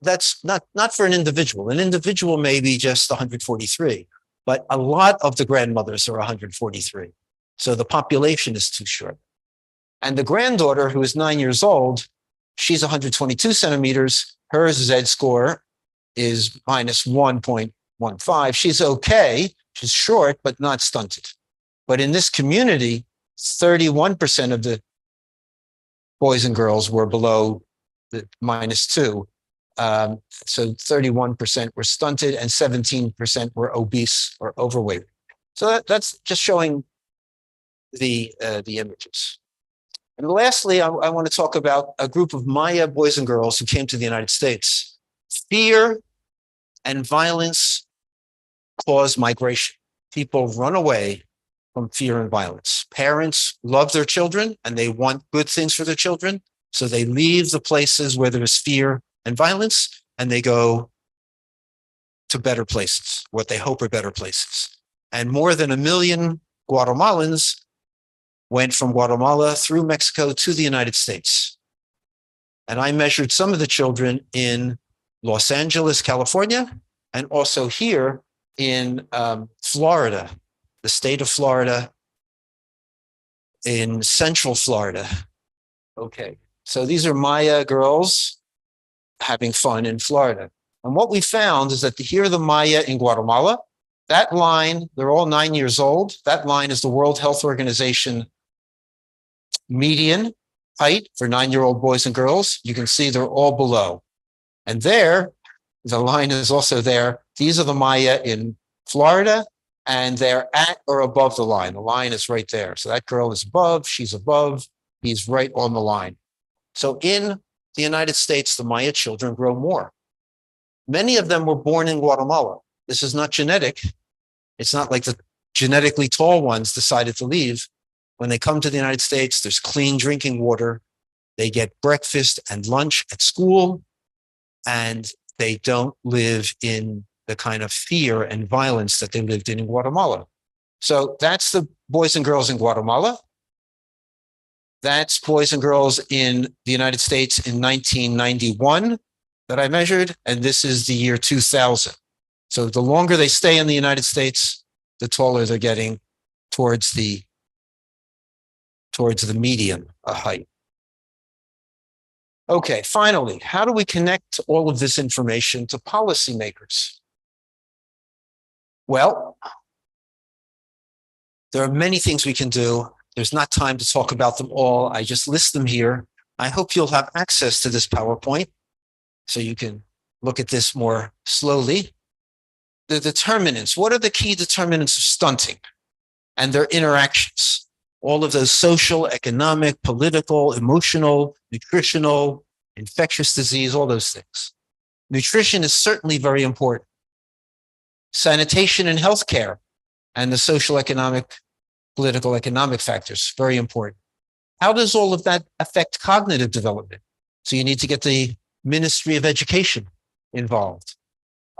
That's not for an individual. An individual may be just 143, but a lot of the grandmothers are 143. So the population is too short. And the granddaughter, who is 9 years old, she's 122 centimeters. Her Z-score is minus 1.15. She's okay. She's short, but not stunted. But in this community, 31% of the boys and girls were below the -2. So 31% were stunted and 17% were obese or overweight. So that's just showing the images. And lastly, I want to talk about a group of Maya boys and girls who came to the United States. Fear and violence cause migration. People run away from fear and violence. Parents love their children and they want good things for their children. So they leave the places where there's fear and violence and they go to better places, what they hope are better places. And more than 1 million Guatemalans went from Guatemala through Mexico to the United States. And I measured some of the children in Los Angeles, California, and also here in Florida, the state of Florida, in Central Florida. Okay, so these are Maya girls having fun in Florida. And what we found is that here are the Maya in Guatemala. That line, they're all 9 years old. That line is the World Health Organization median height for 9-year-old boys and girls. You can see they're all below. And there, the line is also there. These are the Maya in Florida, and they're at or above the line. The line is right there. So that girl is above, she's above, he's right on the line. So in the United States, the Maya children grow more. Many of them were born in Guatemala. This is not genetic. It's not like the genetically tall ones decided to leave. When they come to the United States, there's clean drinking water. They get breakfast and lunch at school, and they don't live in the kind of fear and violence that they lived in Guatemala. So that's the boys and girls in Guatemala. That's boys and girls in the United States in 1991 that I measured, and this is the year 2000. So the longer they stay in the United States, the taller they're getting towards the median height. Okay, finally, how do we connect all of this information to policymakers? Well, there are many things we can do. There's not time to talk about them all. I just list them here. I hope you'll have access to this PowerPoint so you can look at this more slowly. The determinants. What are the key determinants of stunting and their interactions? All of those social, economic, political, emotional, nutritional, infectious disease, all those things. Nutrition is certainly very important. Sanitation and healthcare and the social, economic, political, economic factors, very important. How does all of that affect cognitive development? So you need to get the Ministry of Education involved.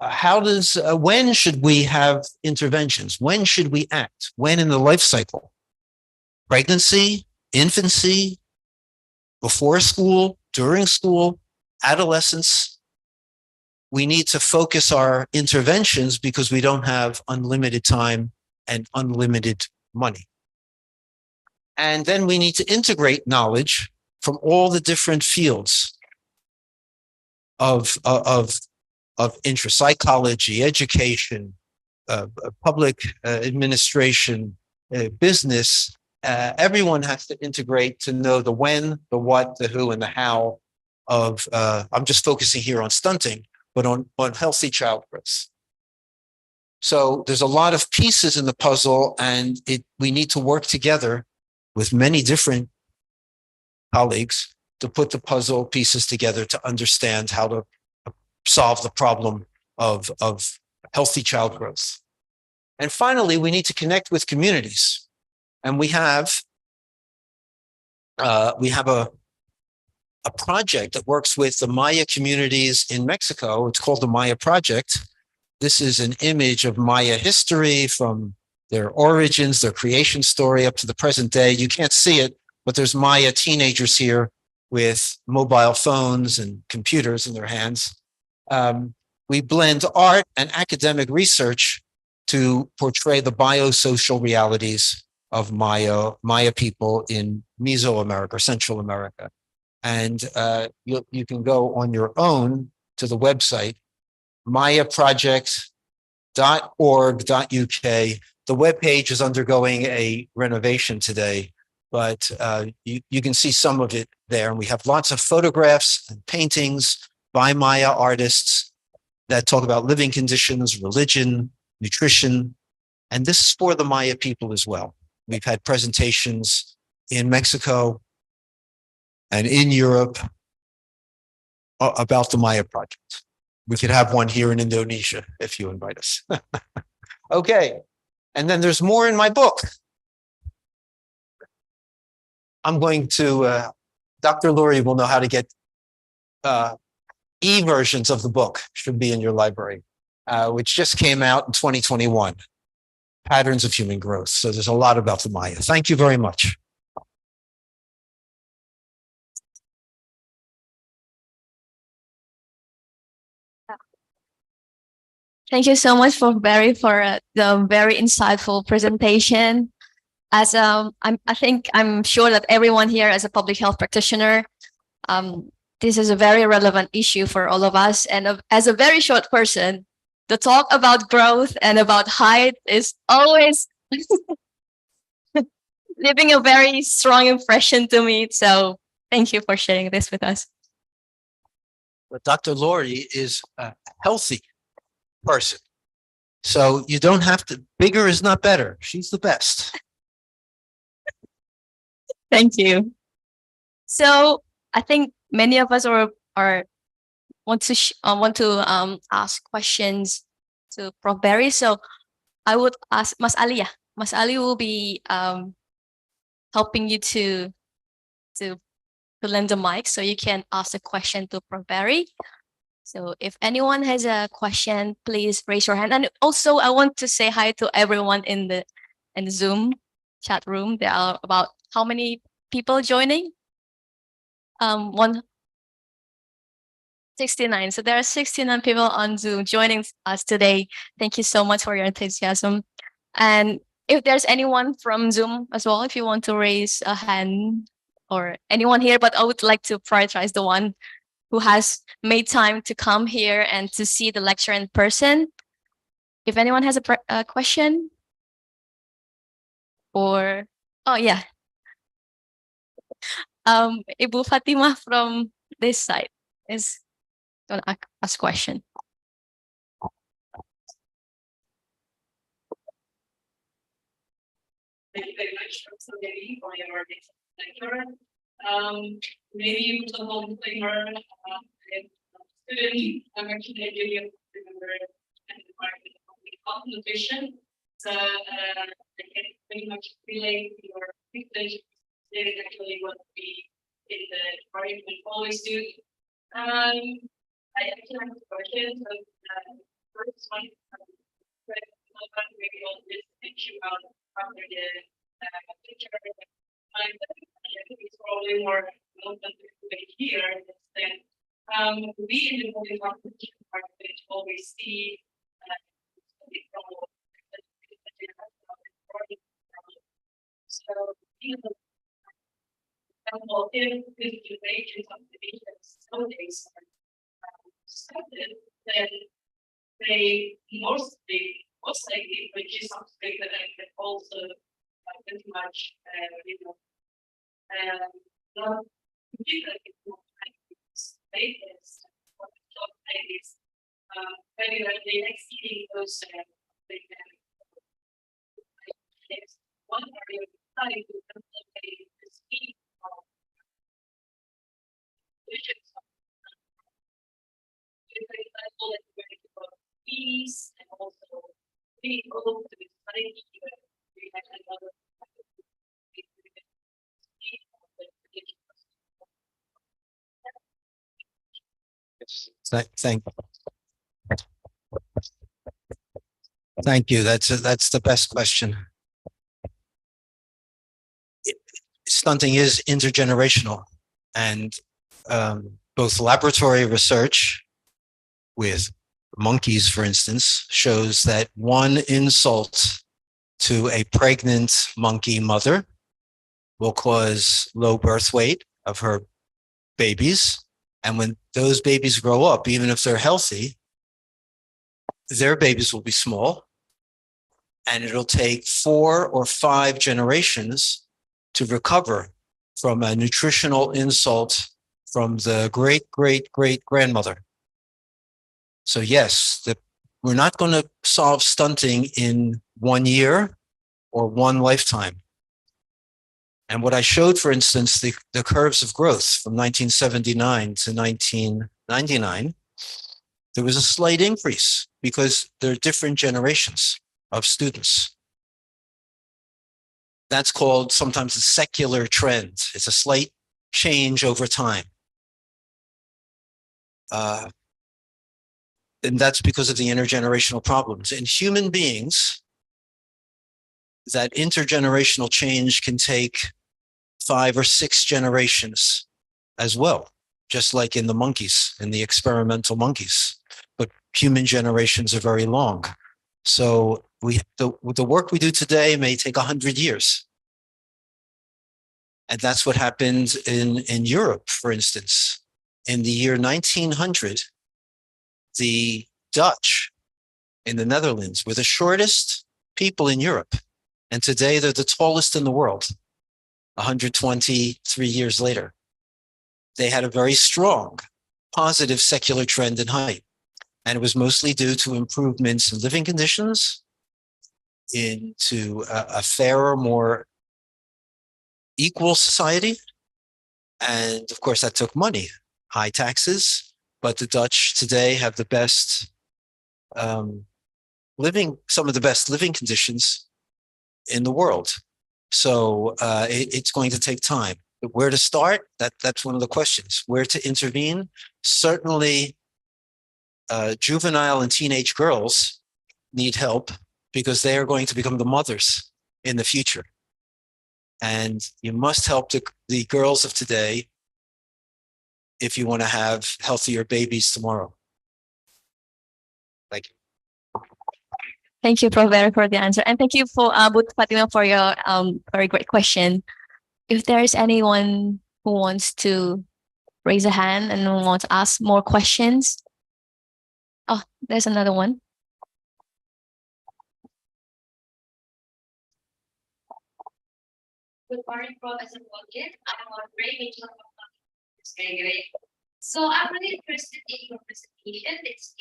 When should we have interventions? When should we act? When in the life cycle? Pregnancy, infancy, before school, during school, adolescence. We need to focus our interventions because we don't have unlimited time and unlimited money. And then we need to integrate knowledge from all the different fields of interest: psychology, education, public administration, business. Everyone has to integrate to know the when, the what, the who, and the how of, I'm just focusing here on stunting, but on healthy child growth. So there's a lot of pieces in the puzzle, and we need to work together with many different colleagues to put the puzzle pieces together to understand how to solve the problem of healthy child growth. And finally, we need to connect with communities. And we have a project that works with the Maya communities in Mexico. It's called the Maya Project. This is an image of Maya history from their origins, their creation story up to the present day. You can't see it, but there's Maya teenagers here with mobile phones and computers in their hands. We blend art and academic research to portray the biosocial realities of Maya people in Mesoamerica, or Central America. And you can go on your own to the website, mayaproject.org.uk. The webpage is undergoing a renovation today, but you can see some of it there. And we have lots of photographs and paintings by Maya artists that talk about living conditions, religion, nutrition. And this is for the Maya people as well. We've had presentations in Mexico and in Europe about the Maya Project. We could have one here in Indonesia if you invite us. Okay. And then there's more in my book. I'm going to, Dr. Lurie will know how to get e-versions of the book, should be in your library, which just came out in 2021, Patterns of Human Growth. So there's a lot about the Maya. Thank you very much. Thank you so much for the very insightful presentation. As I'm sure that everyone here, as a public health practitioner, this is a very relevant issue for all of us. And as a very short person, the talk about growth and about height is always leaving a very strong impression to me. So thank you for sharing this with us. But Dr. Laurie is a healthy person. So you don't have to, bigger is not better. She's the best. Thank you. So I think many of us are want to ask questions to Prof. Barry. So I would ask Mas Ali. Yeah, Mas Ali will be helping you to lend the mic so you can ask a question to Prof. Barry. So if anyone has a question, please raise your hand. And also, I want to say hi to everyone in the Zoom chat room. There are about how many people joining? 169. So there are 69 people on Zoom joining us today. Thank you so much for your enthusiasm. And if there's anyone from Zoom as well, if you want to raise a hand, or anyone here, but I would like to prioritize the one who has made time to come here and to see the lecture in person. If anyone has a question, or, oh yeah. Ibu Fatima from this side is going to ask question. Thank you very much, Professor Devi, for your lecture. Maybe you will hold the disclaimer. Student, I'm actually a junior member and the department of nutrition. So I can pretty much relate to your research. That is actually what we in the department always do. I actually have a question. So first one, maybe on this issue about after the picture. I think it's probably more relevant to here than we in the movie competition department always see so if this duration of the patients nowadays are accepted, then they most likely produce something that I can also pretty much not maybe when the next meeting goes they can one area of study to implement the speed of visions peace and also being able to study we had another Thank you. That's the best question. Stunting is intergenerational, and both laboratory research with monkeys, for instance, shows that one insult to a pregnant monkey mother will cause low birth weight of her babies. And when those babies grow up, even if they're healthy, their babies will be small. And it'll take 4 or 5 generations to recover from a nutritional insult from the great-great-great-grandmother. So yes, we're not going to solve stunting in 1 year or one lifetime. And what I showed, for instance, the curves of growth from 1979 to 1999, there was a slight increase because there are different generations of students. That's called sometimes a secular trend. It's a slight change over time. And that's because of the intergenerational problems. In human beings, that intergenerational change can take 5 or 6 generations as well, just like in the monkeys, in the experimental monkeys. But human generations are very long. So the work we do today may take 100 years. And that's what happened in Europe, for instance. In the year 1900, the Dutch in the Netherlands were the shortest people in Europe. And today they're the tallest in the world, 123 years later. They had a very strong positive secular trend in height. And it was mostly due to improvements in living conditions, into a fairer, more equal society. And of course, that took money, high taxes. But the Dutch today have the best some of the best living conditions in the world. So it's going to take time. But where to start? That's one of the questions. Where to intervene? Certainly, juvenile and teenage girls need help because they are going to become the mothers in the future. And you must help the girls of today if you want to have healthier babies tomorrow. Thank you. Thank you, Prof, for the answer. And thank you for both Fatima for your very great question. If there's anyone who wants to raise a hand and wants to ask more questions. Oh, there's another one. Good morning, Professor Walker. I'm a very major great. So I'm really interested in your presentation. It's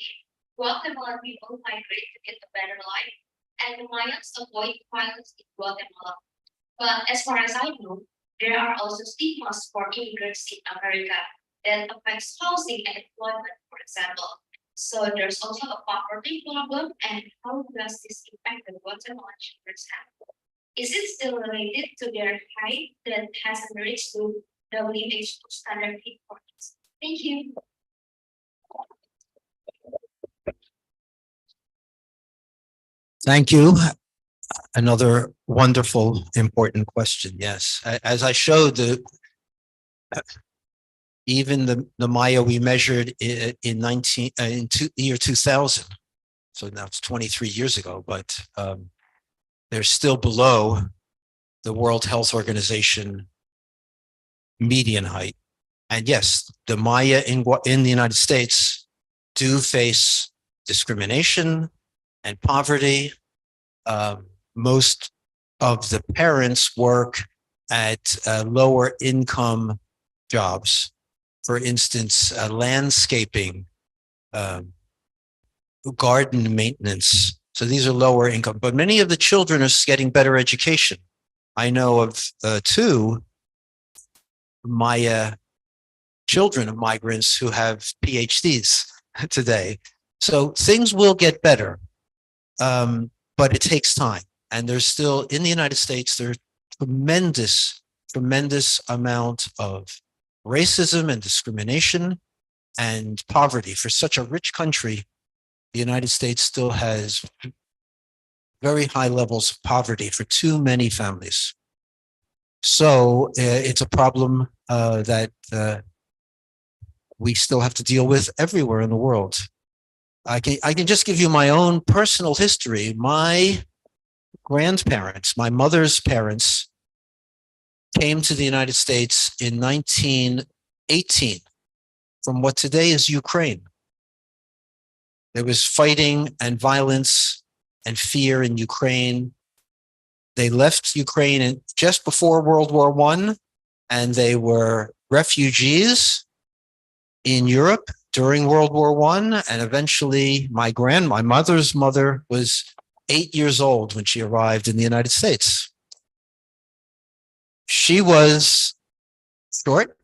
Guatemala people migrate to get a better life, and the Mayans avoid violence in Guatemala. But as far as I know, there are also stigmas for immigrants in America that affects housing and employment, for example. So there's also a poverty problem, and how does this impact the Guatemalan children's health? Is it still related to their height that hasn't reached to WHO standard importance? Thank you. Thank you. Another wonderful, important question. Yes, as I showed, even the Maya we measured in year 2000, so now it's 23 years ago, but they're still below the World Health Organization median height. And yes, the Maya in the United States do face discrimination and poverty. Most of the parents work at lower income jobs. For instance, landscaping, garden maintenance. So these are lower income, but many of the children are getting better education. I know of two Maya children of migrants who have PhDs today. So things will get better, but it takes time. And there's still, in the United States, there's tremendous amount of racism and discrimination and poverty. For such a rich country, the United States still has very high levels of poverty for too many families. So it's a problem that we still have to deal with everywhere in the world. I can just give you my own personal history. My grandparents, my mother's parents, came to the United States in 1918 from what today is Ukraine. There was fighting and violence and fear in Ukraine. They left Ukraine just before World War I, and they were refugees in Europe during World War I. And eventually my mother's mother was 8 years old when she arrived in the United States. She was short.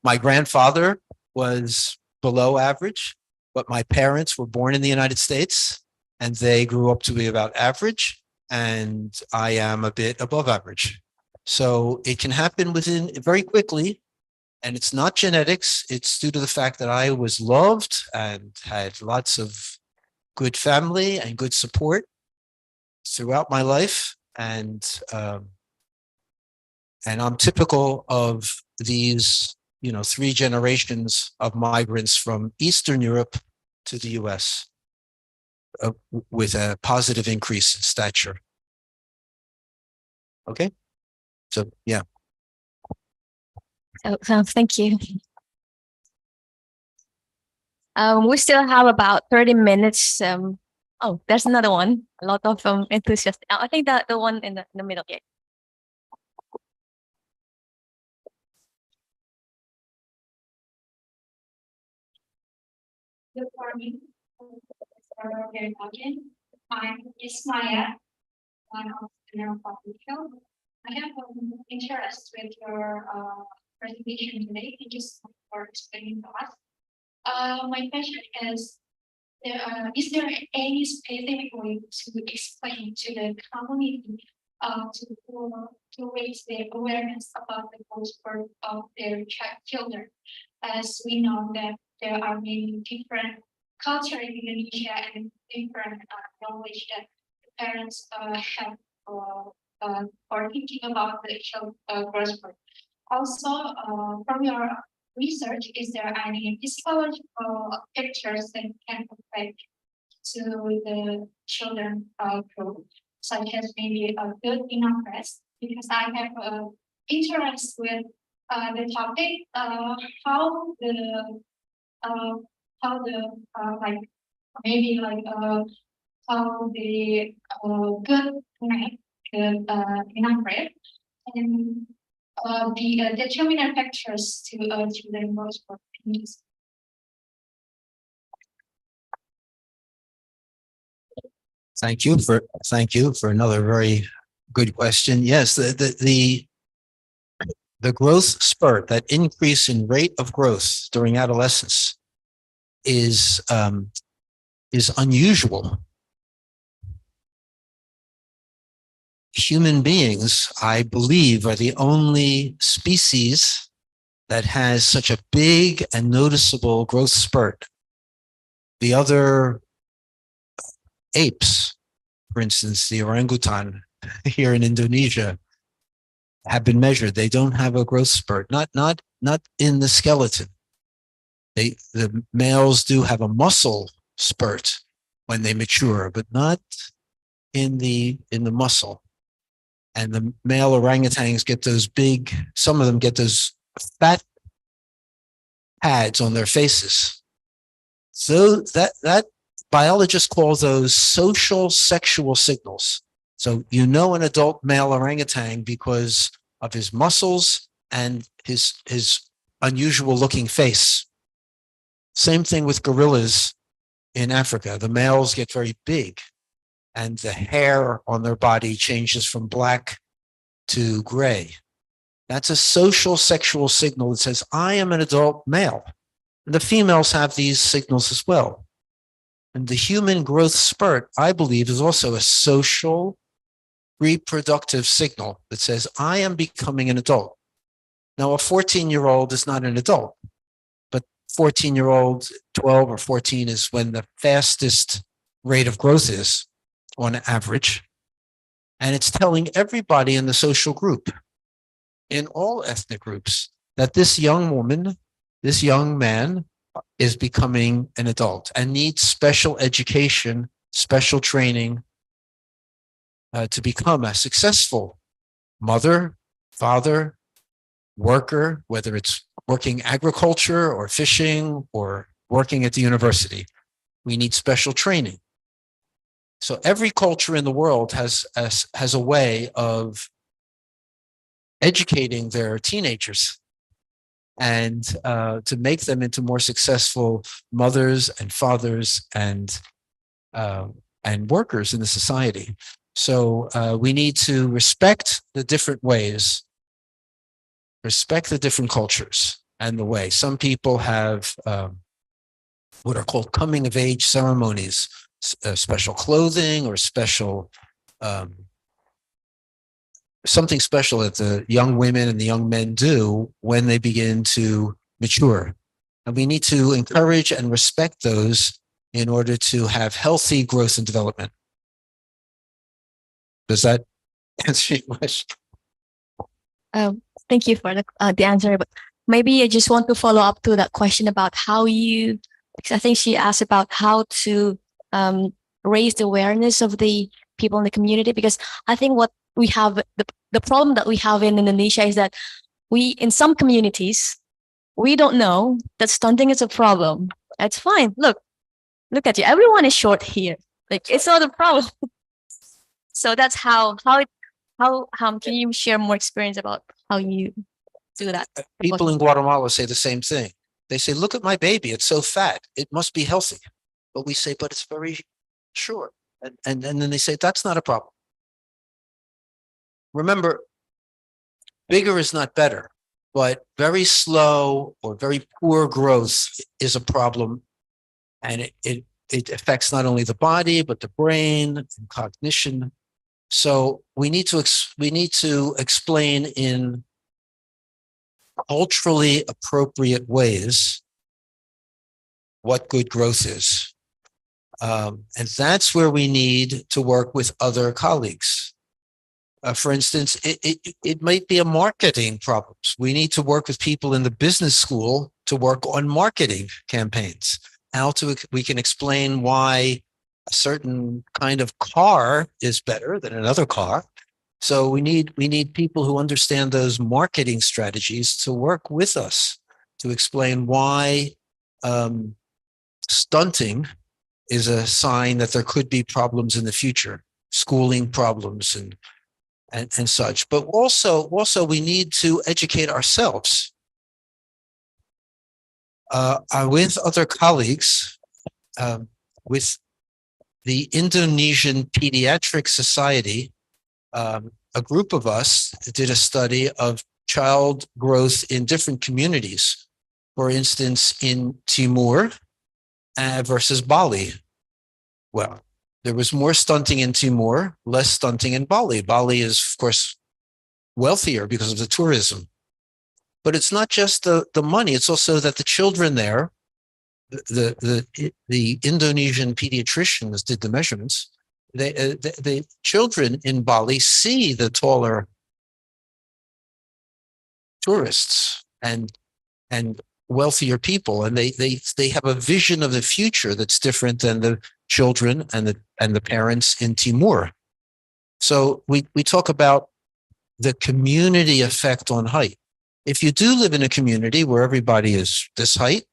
My grandfather was below average, but my parents were born in the United States and they grew up to be about average, and I am a bit above average. So it can happen very quickly, and it's not genetics. It's due to the fact that I was loved and had lots of good family and good support throughout my life. And I'm typical of these, 3 generations of migrants from Eastern Europe to the US with a positive increase in stature. Okay. So, yeah. So thank you. We still have about 30 minutes. Oh, there's another one. A lot of enthusiasts. I think that the one in the middle. Yeah. Good morning. Very again. I'm Ismaya, one of the public health. I have an interest with your presentation today. Thank you so much for explaining to us. My question is there any specific way to explain to the community to raise their awareness about the birth of their children, as we know that there are many different culture in Indonesia and different knowledge that the parents have or thinking about the child birth. Also, from your research, is there any physiological pictures that can affect to the children growth, such as maybe a good enough rest? Because I have interest with the topic, how the like maybe like how the good night, good enough rest, and the determinant factors to children growth for peace. Thank you for another very good question. Yes, the growth spurt, that increase in rate of growth during adolescence is unusual. Human beings, I believe, are the only species that has such a big and noticeable growth spurt. The other apes, for instance, the orangutan here in Indonesia, have been measured. They don't have a growth spurt, not in the skeleton. The males do have a muscle spurt when they mature, but not in the muscle. And the male orangutans get those big, some of them get those fat pads on their faces. So that biologists call those social sexual signals. So you know an adult male orangutan because of his muscles and his unusual looking face. Same thing with gorillas in Africa. The males get very big and the hair on their body changes from black to gray. That's a social sexual signal that says, I am an adult male. And the females have these signals as well. And the human growth spurt, I believe, is also a social reproductive signal that says, I am becoming an adult. Now, a 14-year-old is not an adult, but 14-year-old, 12 or 14 is when the fastest rate of growth is on average. And it's telling everybody in the social group, in all ethnic groups, that this young woman, this young man is becoming an adult and needs special education, special training to become a successful mother, father, worker, whether it's working agriculture or fishing or working at the university. We need special training. So every culture in the world has a way of educating their teenagers and to make them into more successful mothers and fathers and workers in the society. So we need to respect the different ways, respect the different cultures and the way. Some people have what are called coming of age ceremonies, special clothing or special something special that the young women and the young men do when they begin to mature. And we need to encourage and respect those in order to have healthy growth and development. Does that answer your question? Thank you for the answer. But maybe I just want to follow up to that question about how you, because I think she asked about how to raise the awareness of the people in the community, because I think what we have, the problem that we have in Indonesia is that we, in some communities, we don't know that stunting is a problem. It's fine. Look at you. Everyone is short here. Like, it's not a problem. So that's how can you share more experience about how you do that? People in Guatemala say the same thing. They say, look at my baby, it's so fat, it must be healthy. But we say, but it's very short. And then they say, that's not a problem. Remember, bigger is not better, but very slow or very poor growth is a problem. And it affects not only the body, but the brain and cognition. So we need to explain in culturally appropriate ways what good growth is. And that's where we need to work with other colleagues. For instance, it might be a marketing problem. We need to work with people in the business school to work on marketing campaigns. We can explain why a certain kind of car is better than another car. So we need people who understand those marketing strategies to work with us to explain why stunting is a sign that there could be problems in the future, schooling problems and such. But also we need to educate ourselves. With other colleagues, with the Indonesian Pediatric Society, a group of us did a study of child growth in different communities. For instance, in Timur versus Bali. Well, there was more stunting in Timur, less stunting in Bali. Bali is, of course, wealthier because of the tourism. But it's not just the money, it's also that the children there, the Indonesian pediatricians did the measurements. The children in Bali see the taller tourists and wealthier people, and they have a vision of the future that's different than the children and the parents in Timur. So we talk about the community effect on height. If you do live in a community where everybody is this height,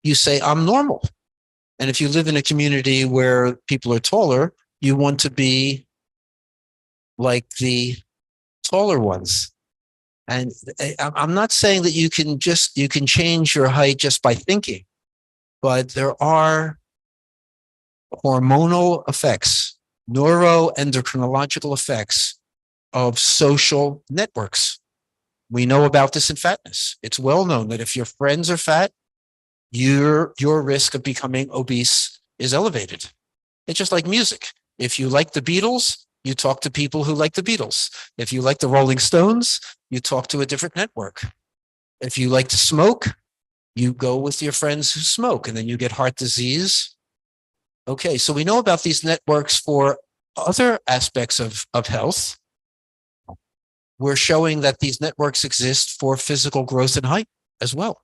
you say, I'm normal. And if you live in a community where people are taller, you want to be like the taller ones. And I'm not saying that you can change your height just by thinking, but there are hormonal effects, neuroendocrinological effects of social networks. We know about this in fatness. It's well known that if your friends are fat, your risk of becoming obese is elevated. It's just like music. If you like the Beatles, you talk to people who like the Beatles. If you like the Rolling Stones, you talk to a different network. If you like to smoke, you go with your friends who smoke, and then you get heart disease. Okay, so we know about these networks for other aspects of health. We're showing that these networks exist for physical growth and height as well.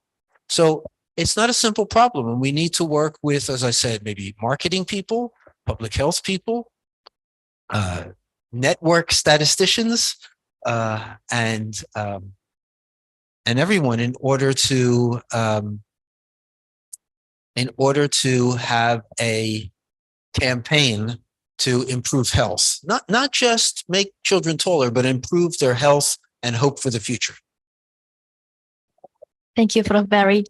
So it's not a simple problem, and we need to work with, as I said, maybe marketing people, public health people, network statisticians, and everyone in order to have a campaign to improve health, not just make children taller, but improve their health and hope for the future. Thank you, Prof. Barry.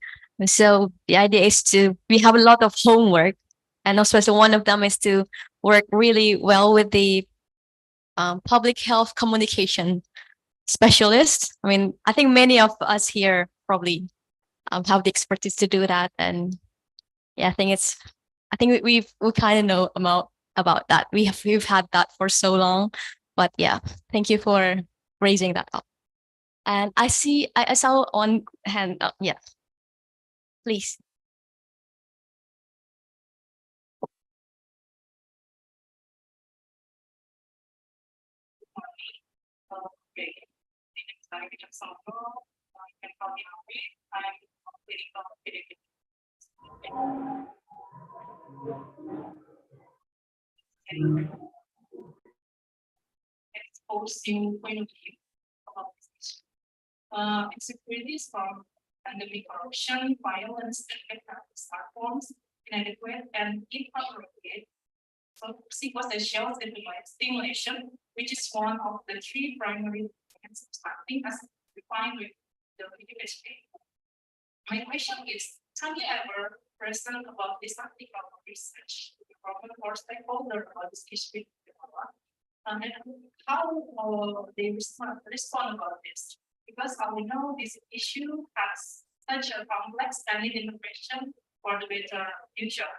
So the idea is we have a lot of homework, and especially one of them is to work really well with the public health communication specialists. I mean, I think many of us here probably have the expertise to do that, and yeah, I think we kind of know about that. We've had that for so long, but yeah, thank you for raising that up. And I saw one hand up. Yeah, please. Exposing point of view about this. Insecurities from pandemic corruption, violence, and platforms, inadequate and inappropriate. So psychosocial stimulation, which is one of the three primary means of starting as defined with the education. My question is, have you ever present about this article of research to the government or stakeholder about this issue? And how they respond about this? Because we know this issue has such a complex and needed innovation for the better future.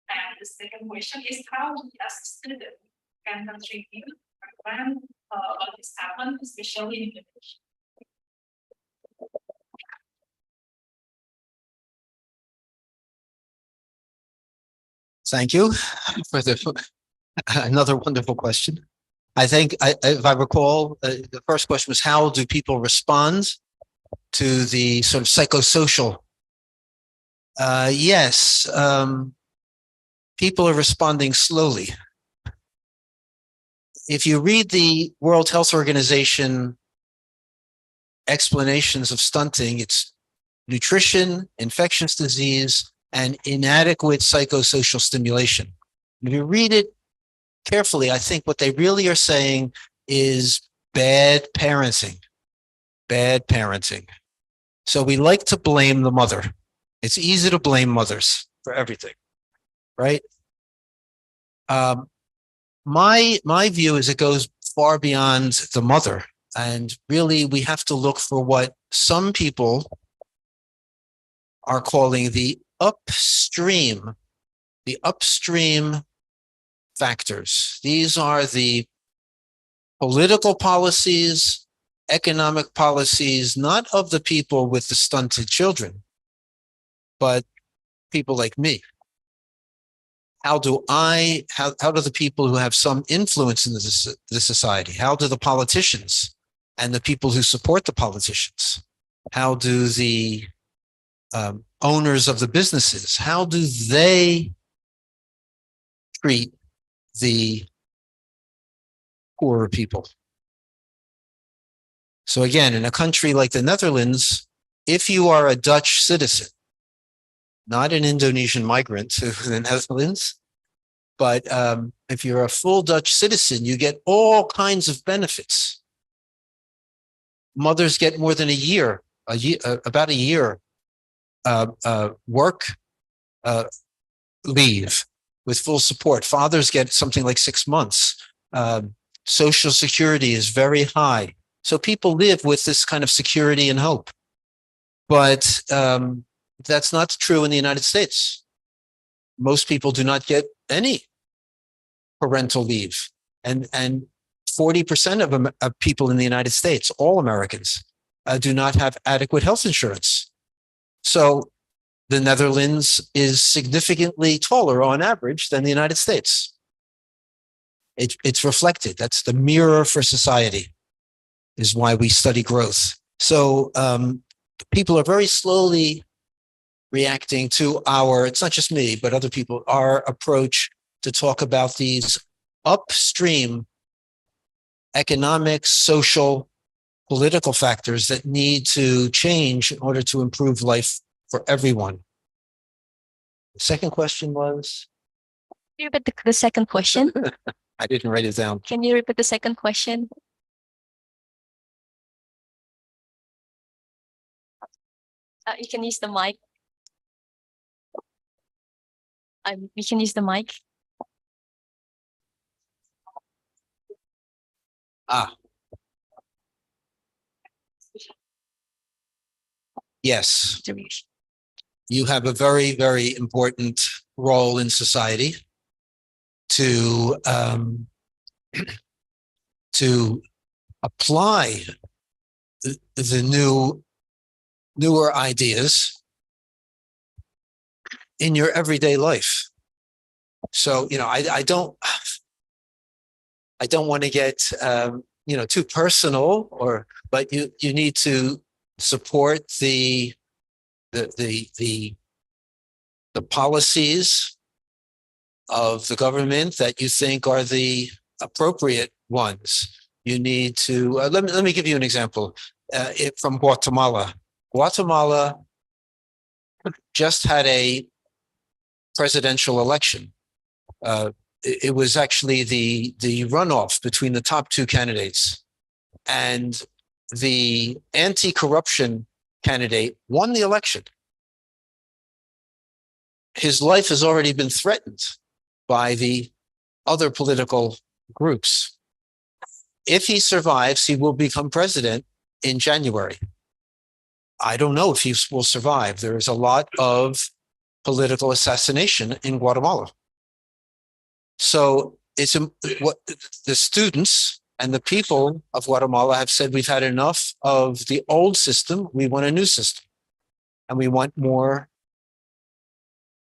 And the second question is how we as a student can contribute when all this happens, especially in Indonesia. Thank you for another wonderful question. I think, if I recall, the first question was, how do people respond to the sort of psychosocial? Yes, people are responding slowly. If you read the World Health Organization explanations of stunting, it's nutrition, infectious disease, and inadequate psychosocial stimulation. If you read it carefully, I think what they really are saying is bad parenting. Bad parenting. So we like to blame the mother. It's easy to blame mothers for everything, right? My view is it goes far beyond the mother. And really, we have to look for what some people are calling the upstream factors. These are the political policies, economic policies, not of the people with the stunted children, but people like me. How do the people who have some influence in the society, how do the politicians and the people who support the politicians, how do the owners of the businesses, how do they treat the poorer people? So again, in a country like the Netherlands, if you are a Dutch citizen, not an Indonesian migrant to the Netherlands, but if you're a full Dutch citizen, you get all kinds of benefits. Mothers get more than about a year work leave with full support. Fathers get something like 6 months. Social security is very high. So people live with this kind of security and hope. But that's not true in the United States. Most people do not get any parental leave. And 40% of people in the United States, all Americans, do not have adequate health insurance. So the Netherlands is significantly taller on average than the United States. It's reflected. That's the mirror for society, is why we study growth. So people are very slowly reacting to it's not just me, but other people, our approach to talk about these upstream economic, social, political factors that need to change in order to improve life for everyone. The second question was? Can you repeat the second question? I didn't write it down. Can you repeat the second question? You can use the mic. You can use the mic. Yes. You have a very, very important role in society to apply the newer ideas in your everyday life. So, I don't want to get too personal, but you need to support the policies of the government that you think are the appropriate ones. You need to let me give you an example from Guatemala. Guatemala just had a presidential election. It was actually the runoff between the top two candidates, and the anti-corruption candidate won the election. his life has already been threatened by the other political groups. If he survives, he will become president in January. I don't know if he will survive. There is a lot of political assassination in Guatemala. So it's what the students and the people of Guatemala have said, we've had enough of the old system. We want a new system. And we want more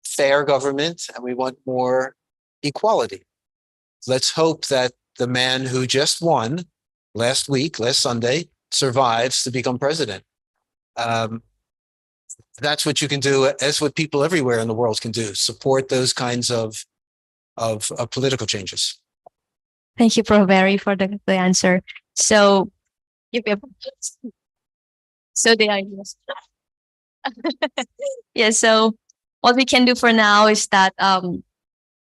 fair government, and we want more equality. Let's hope that the man who just won last Sunday, survives to become president. That's what you can do. That's what people everywhere in the world can do. Support those kinds of political changes. Thank you, Prof. Barry, for the answer. So, so the ideas. Yeah. So, what we can do for now is that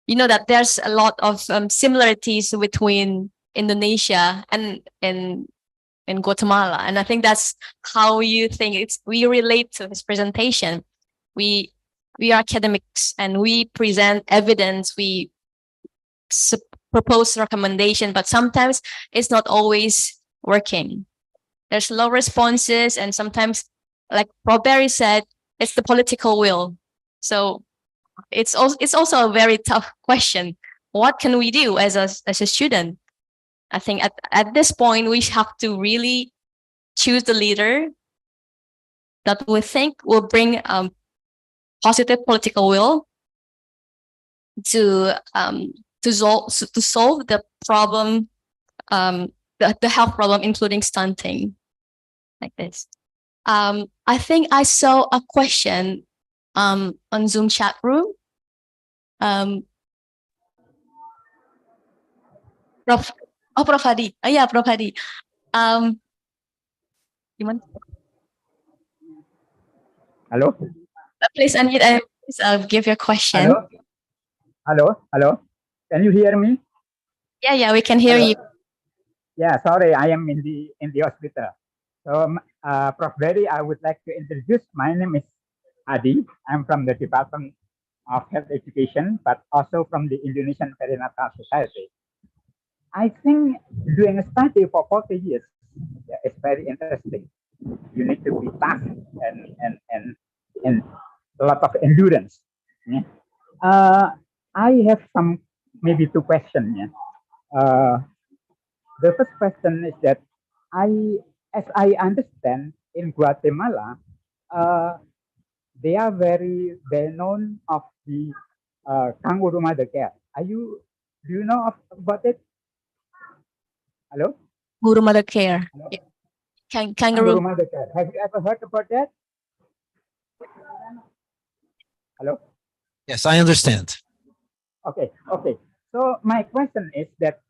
you know that there's a lot of similarities between Indonesia and in Guatemala, and I think that's how you think we relate to his presentation. We are academics and we present evidence. We propose recommendation, but sometimes it's not always working. There's low responses, and sometimes, like Prof. Barry said, it's the political will. So it's also a very tough question. What can we do as a student? I think at this point we have to really choose the leader that we think will bring positive political will to solve the problem, the health problem, including stunting, like this. I think I saw a question on Zoom chat room. Prof. Hadi. Oh yeah, Prof. Hadi. Gimana? Hello. Please unmute and please give your question. Hello. Can you hear me? Yeah, we can hear you. Yeah, sorry, I am in the hospital. So, Prof. Barry, I would like to introduce. My name is Adi. I'm from the Department of Health Education, but also from the Indonesian Perinatal Society. I think doing a study for 40 years is very interesting. You need to be tough and a lot of endurance. Yeah. I have maybe two questions. Yeah. The first question is that as I understand, in Guatemala, they are very well known of the kangaroo mother care. Do you know about it? Hello? Guru mother care. Yeah. Kangaroo mother care. Have you ever heard about that? Hello? Yes, I understand. Okay. So my question is that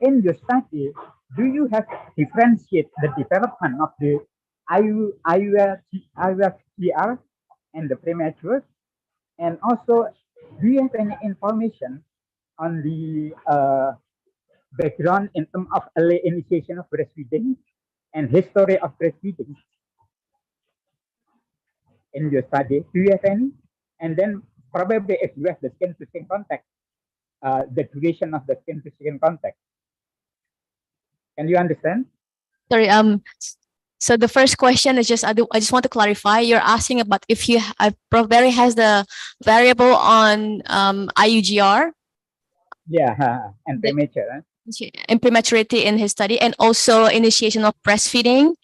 in your study, do you have differentiate the development of the IUCR and the premature? And also, do you have any information on the background in terms of early initiation of breastfeeding and history of breastfeeding in your study? Do you have any? And then probably if you have the skin-to-skin contact, the duration of the skin-to-skin contact. Can you understand? Sorry. So the first question is I just want to clarify. You're asking about if Prof. Barry has the variable on IUGR. Yeah, and premature. And prematurity in his study, and also initiation of breastfeeding.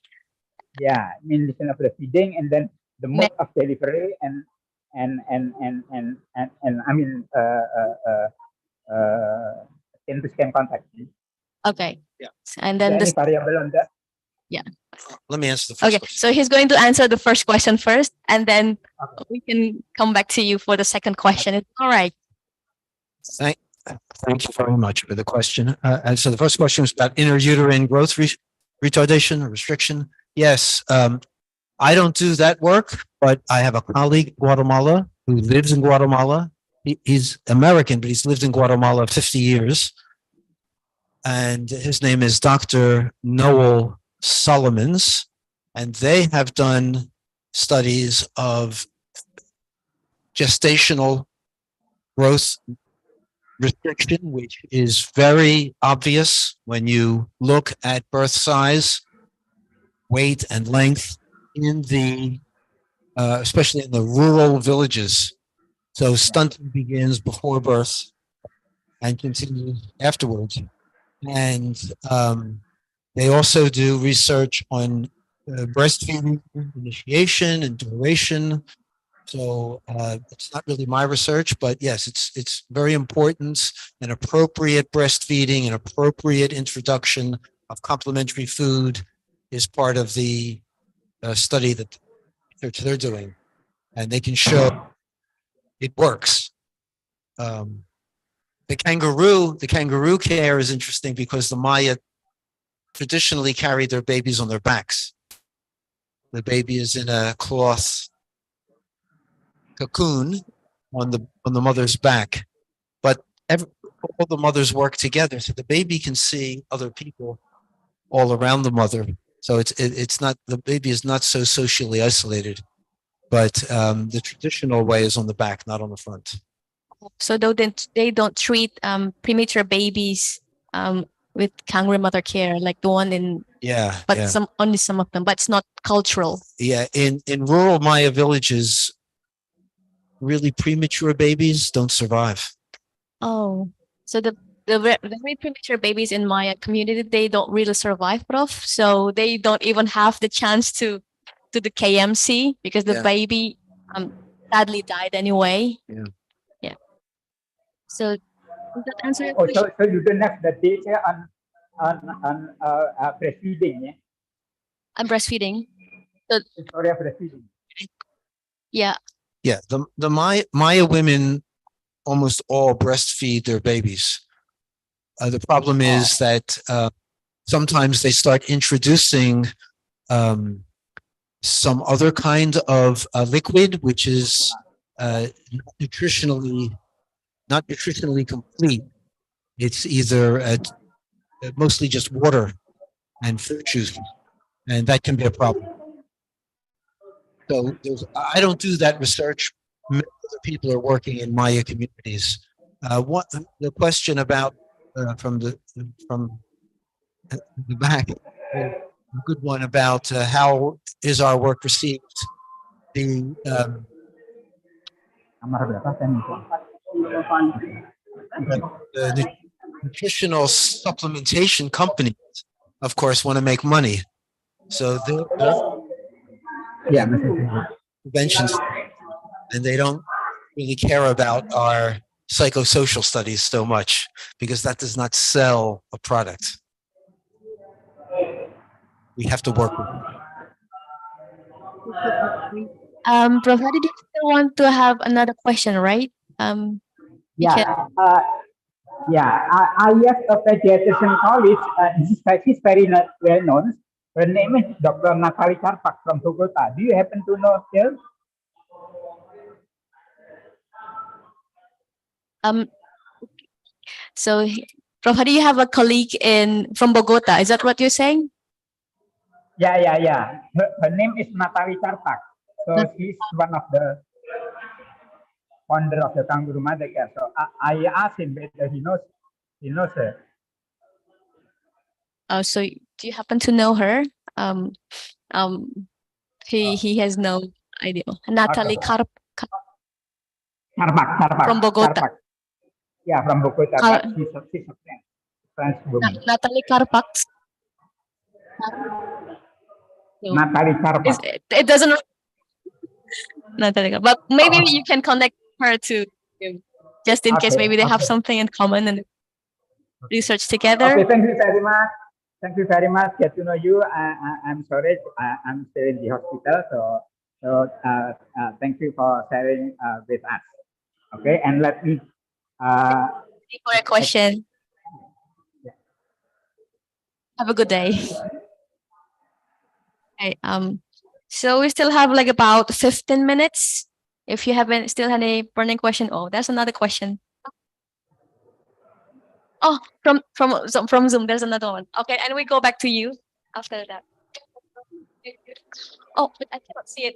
Yeah, initiation of breastfeeding, and then the mode of delivery and I mean skin-to-skin contact. Okay. Yeah. And then any variable on that? Yeah. Let me answer the first question. So he's going to answer the first question first, and then we can come back to you for the second question. It's all right. Thank you very much for the question. And so the first question was about intrauterine growth retardation or restriction. Yes, I don't do that work, but I have a colleague in Guatemala who lives in Guatemala. He's American, but he's lived in Guatemala 50 years. And his name is Dr. Noel Solomons. And they have done studies of gestational growth restriction, which is very obvious when you look at birth size, weight, and length in the, especially in the rural villages. So stunting begins before birth and continues afterwards. And they also do research on breastfeeding initiation and duration. So it's not really my research, but yes, it's very important. And appropriate breastfeeding and appropriate introduction of complementary food is part of the study that they're doing, and they can show it works. The kangaroo care is interesting because the Maya traditionally carried their babies on their backs. The baby is in a cloth cocoon on the mother's back, but all the mothers work together, so the baby can see other people all around the mother. So it's not, the baby is not so socially isolated, but the traditional way is on the back, not on the front. So they don't treat premature babies with kangaroo mother care like the one in, but only some of them, but it's not cultural. Yeah, in rural Maya villages, really premature babies don't survive. Oh, so the very premature babies in Maya community, they don't really survive, Prof. So they don't even have the chance to do the KMC because the baby sadly died anyway. Yeah. So does that answer your question? So you don't have the data on breastfeeding, yeah? I'm breastfeeding. So, Historia breastfeeding. Yeah. Yeah, the Maya women almost all breastfeed their babies. The problem is that sometimes they start introducing some other kind of liquid, which is not nutritionally complete. It's either mostly just water and fruit juice, and that can be a problem. So I don't do that research. Many other people are working in Maya communities. What the question about from the back, a good one about how is our work received? The nutritional supplementation companies, of course, want to make money, so they're preventions, and they don't really care about our psychosocial studies so much because that does not sell a product. We have to work with it. Prof, did you still want to have another question, right? I have a pediatrician college. She's very well known. Her name is Dr. Natalie Karpak from Bogota. Do you happen to know her? So, Prof, do you have a colleague from Bogota? Is that what you're saying? Yeah. Her name is Natalie Karpak. So she's one of the founder of the Kangaroo Mother Care. So I asked him whether he knows her. Oh, so do you happen to know her? He has no idea. Natalie Karpak from Bogota. Karpak. Yeah, from Bogota. But she's a French woman. Natalie Karpak. Natalie Karpak. It doesn't. Natalie, but maybe you can connect her to him, just in case. Maybe they have something in common and research together. Okay, thank you very much. Thank you very much. Get to know you. I'm sorry, I'm still in the hospital, so thank you for sharing with us. Okay, and let me. For a question. Have a good day. Okay, so we still have like about 15 minutes. If you haven't still had any burning question, there's another question. Oh, from Zoom, there's another one. Okay, and we go back to you after that. Oh, but I cannot see it.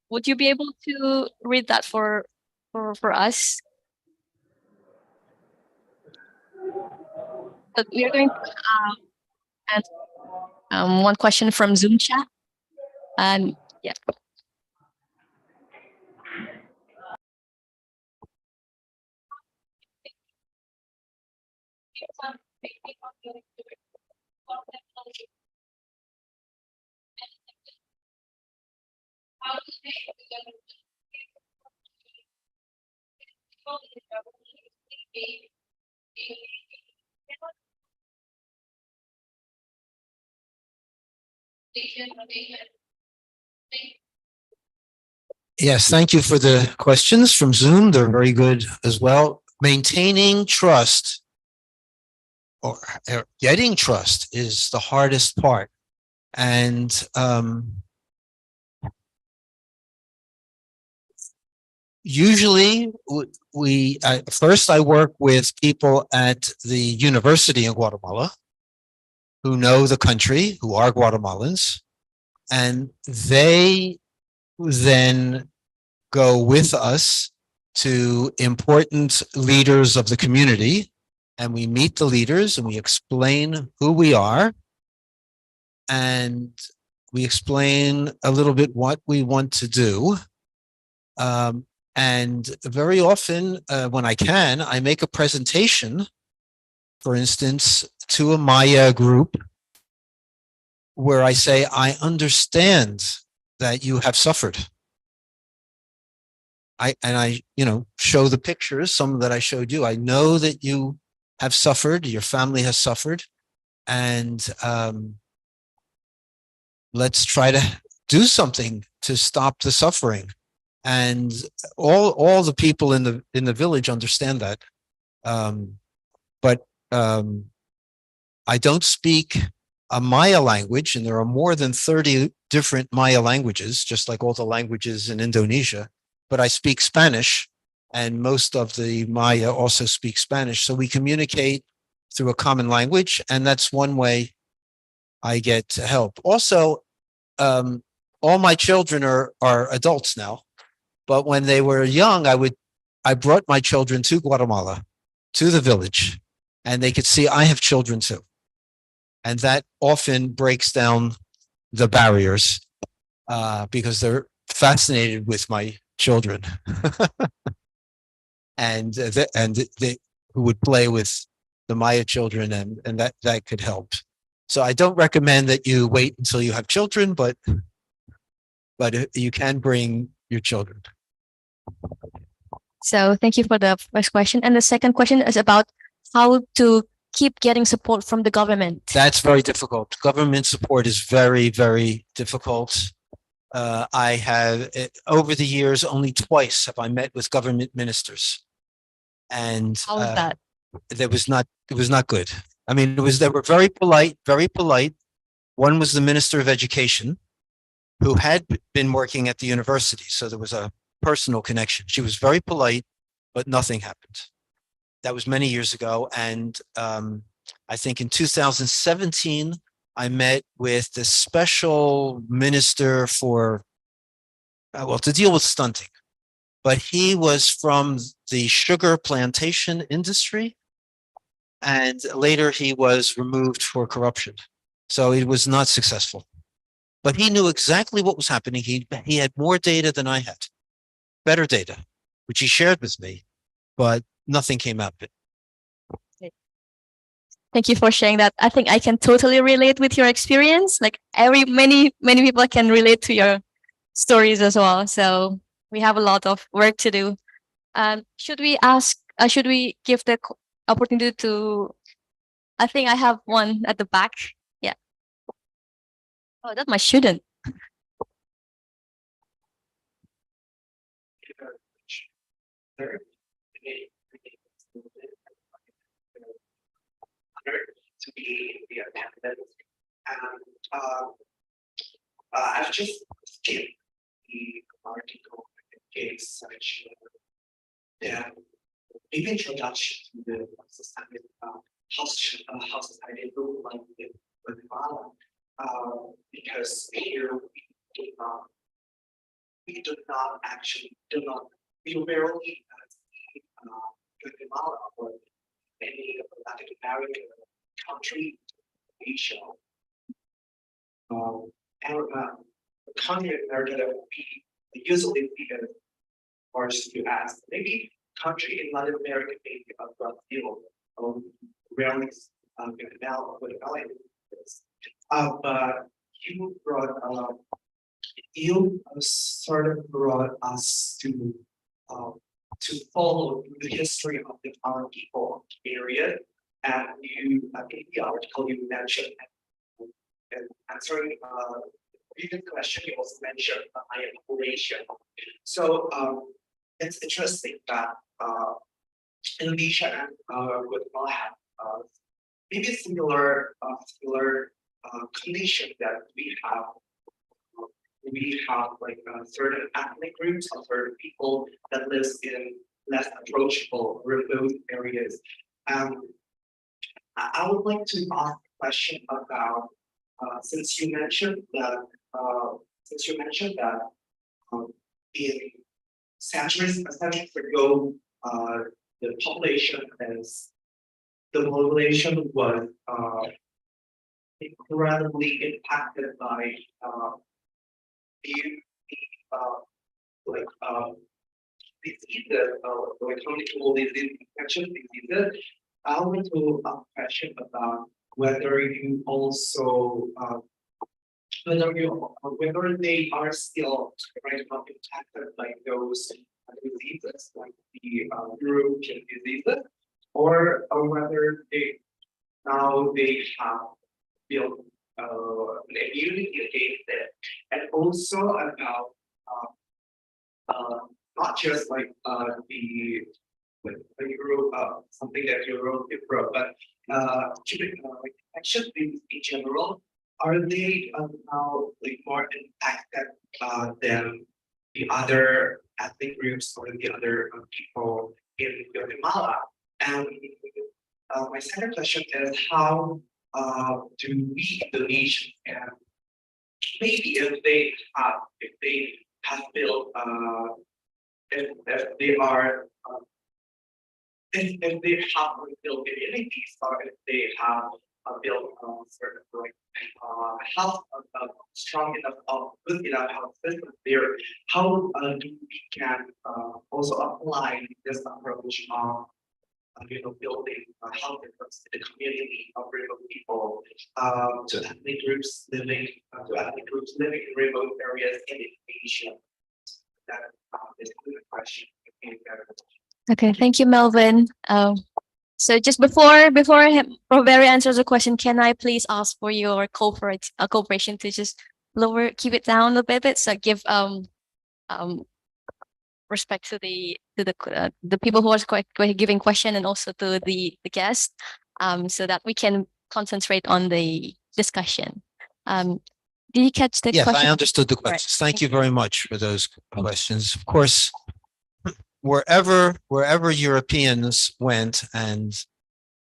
Would you be able to read that for us? But we are going to answer one question from Zoom chat. And yeah. Yes, thank you for the questions from Zoom. They're very good as well. Maintaining trust or getting trust is the hardest part. And usually first I work with people at the university in Guatemala who know the country, who are Guatemalans, and they then go with us to important leaders of the community, and we meet the leaders and we explain who we are, and we explain a little bit what we want to do. And very often, when I can, I make a presentation, for instance, to a Maya group where I say, I understand that you have suffered. I show the pictures, some that I showed you. I know that you have suffered, your family has suffered, and let's try to do something to stop the suffering. And all the people in the village understand that. But I don't speak a Maya language, and there are more than 30 different Maya languages, just like all the languages in Indonesia. But I speak Spanish, and most of the Maya also speak Spanish. So we communicate through a common language, and that's one way I get help. Also, all my children are adults now, but when they were young, I brought my children to Guatemala, to the village, and they could see I have children too. And that often breaks down the barriers because they're fascinated with my children. and they who would play with the Maya children, and that could help. So I don't recommend that you wait until you have children, but you can bring your children. So thank you for the first question. And the second question is about how to keep getting support from the government. That's very difficult. Government support is very, very difficult. I have, over the years, only twice have I met with government ministers. And How is that? it was not good. I mean, they were very polite, very polite. One was the Minister of Education, who had been working at the university. So there was a personal connection. She was very polite, but nothing happened. That was many years ago. And I think in 2017, I met with the special minister for, to deal with stunting. But he was from the sugar plantation industry. And later he was removed for corruption. So it was not successful. But he knew exactly what was happening. He had more data than I had, better data, which he shared with me, but nothing came out of it. Thank you for sharing that. I think I can totally relate with your experience. Like many people can relate to your stories as well. So we have a lot of work to do. Should we give the opportunity to, I think I have one at the back. Yeah. Oh, that's my student. To be the attendant, and I've just skipped the article case section. Yeah, maybe introduction to the society, how society look like in Guatemala, because here we we we rarely see Guatemala or any Latin American country, Asia. And the country in America that we usually see as or to ask, maybe country in Latin America, maybe Brazil, rarely Guatemala, but you brought you sort of brought us to follow the history of the our people period, and you in the article you mentioned and answering previous question you also mentioned I am Malaysia. So it's interesting that Indonesia and Guatemala have maybe similar condition that we have. We have like certain ethnic groups or certain people that lives in less approachable remote areas. I would like to ask a question about since you mentioned that in centuries ago the population is the population was incredibly impacted by diseases, chronic infection diseases. I want to ask a question about whether you also whether they are still right now impacted by those diseases like the European diseases, or whether they have built an immunity against it, and also about not just like the something that you wrote, but infectious disease in general. Are they now like more impacted than the other ethnic groups or the other people in Guatemala? And my second question is how do we Indonesians and maybe if they have built if they are if they have built immunities or if they have built certain like health strong enough good enough health system there, how do we can also apply this approach of building health systems in the community of remote people to ethnic groups living in remote areas in Asia. That is a good question. Okay, thank you, Melvin. So just before Robert answers the question, can I please ask for your cooperation to just keep it down a bit, so give respect to the people who are giving question and also to the guest, so that we can concentrate on the discussion. Did you catch the Yes, question? I understood the questions. Thank you very much for those questions. Of course, wherever Europeans went and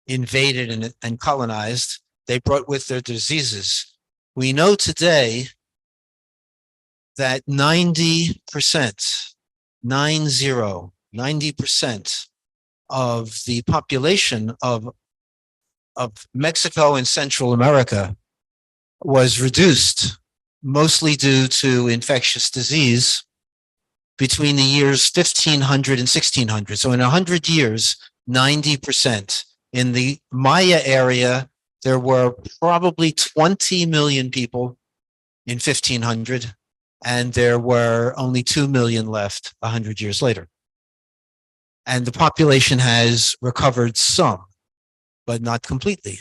invaded and colonized, they brought with their diseases. We know today that 90% of the population of Mexico and Central America was reduced, mostly due to infectious disease, between the years 1500 and 1600. So in 100 years, 90%. In the Maya area, there were probably 20 million people in 1500, and there were only 2 million left 100 years later. And the population has recovered some, but not completely.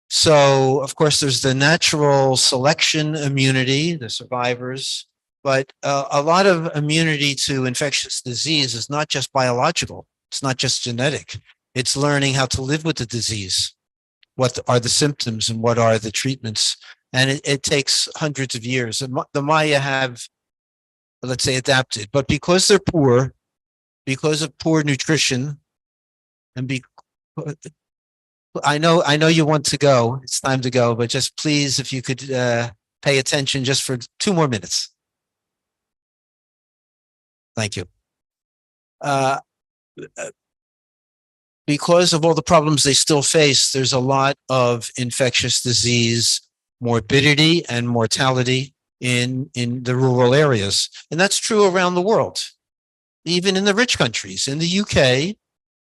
So, of course, there's the natural selection immunity, the survivors, but a lot of immunity to infectious disease is not just biological. It's not just genetic. It's learning how to live with the disease. What are the symptoms and what are the treatments? And it takes hundreds of years. The Maya have, let's say, adapted, but because they're poor, because of poor nutrition, and I know you want to go. It's time to go, but just please, if you could pay attention just for 2 more minutes. Thank you. Because of all the problems they still face, there's a lot of infectious disease, morbidity, and mortality in the rural areas. And that's true around the world, even in the rich countries. In the UK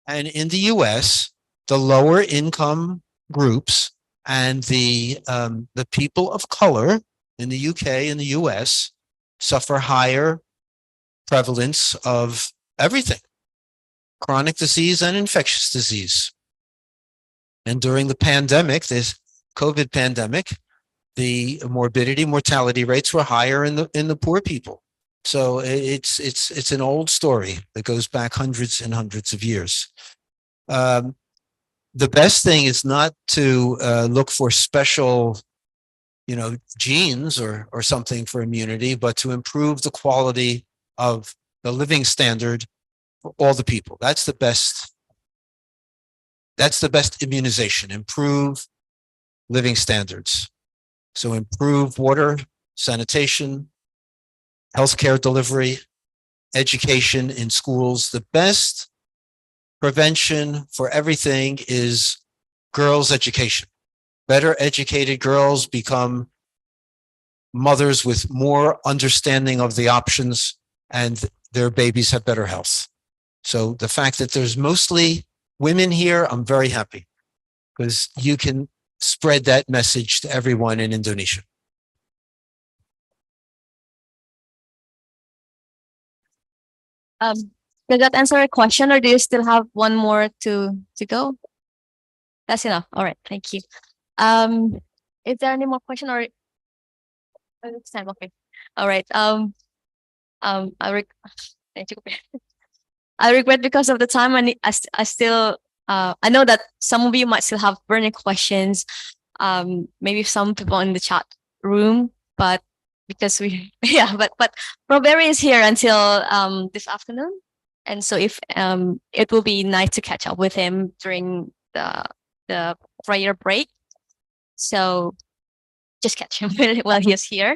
and in the US, the lower income groups and the people of color in the UK and the US suffer higher prevalence of everything, chronic disease and infectious disease. And during the pandemic, this COVID pandemic, the morbidity, mortality rates were higher in the poor people. So it's an old story that goes back hundreds and hundreds of years. The best thing is not to look for special, genes or something for immunity, but to improve the quality of the living standard for all the people. That's the best immunization, improve living standards. So improve water, sanitation, healthcare delivery, education in schools. The best prevention for everything is girls' education. Better educated girls become mothers with more understanding of the options, and their babies have better health. So the fact that there's mostly women here, I'm very happy, because you can spread that message to everyone in Indonesia. Does that answer your question, or do you still have one more to go? That's enough. All right, thank you. Is there any more question or it's time? Okay. All right. I regret because of the time, and I still I know that some of you might still have burning questions. Maybe some people in the chat room, but because we but Robert is here until this afternoon, and so if it will be nice to catch up with him during the prayer break. So just catch him while he is here.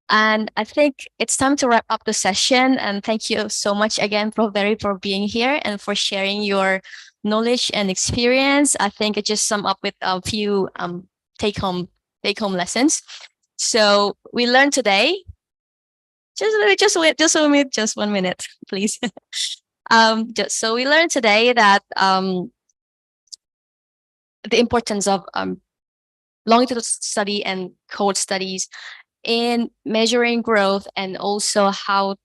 And I think it's time to wrap up the session. And thank you so much again, Prof. Berry, for being here and for sharing your knowledge and experience. I think it just sum up with a few take home lessons. So we learned today. Just 1 minute, please. So we learned today that the importance of longitudinal study and cohort studies in measuring growth, and also how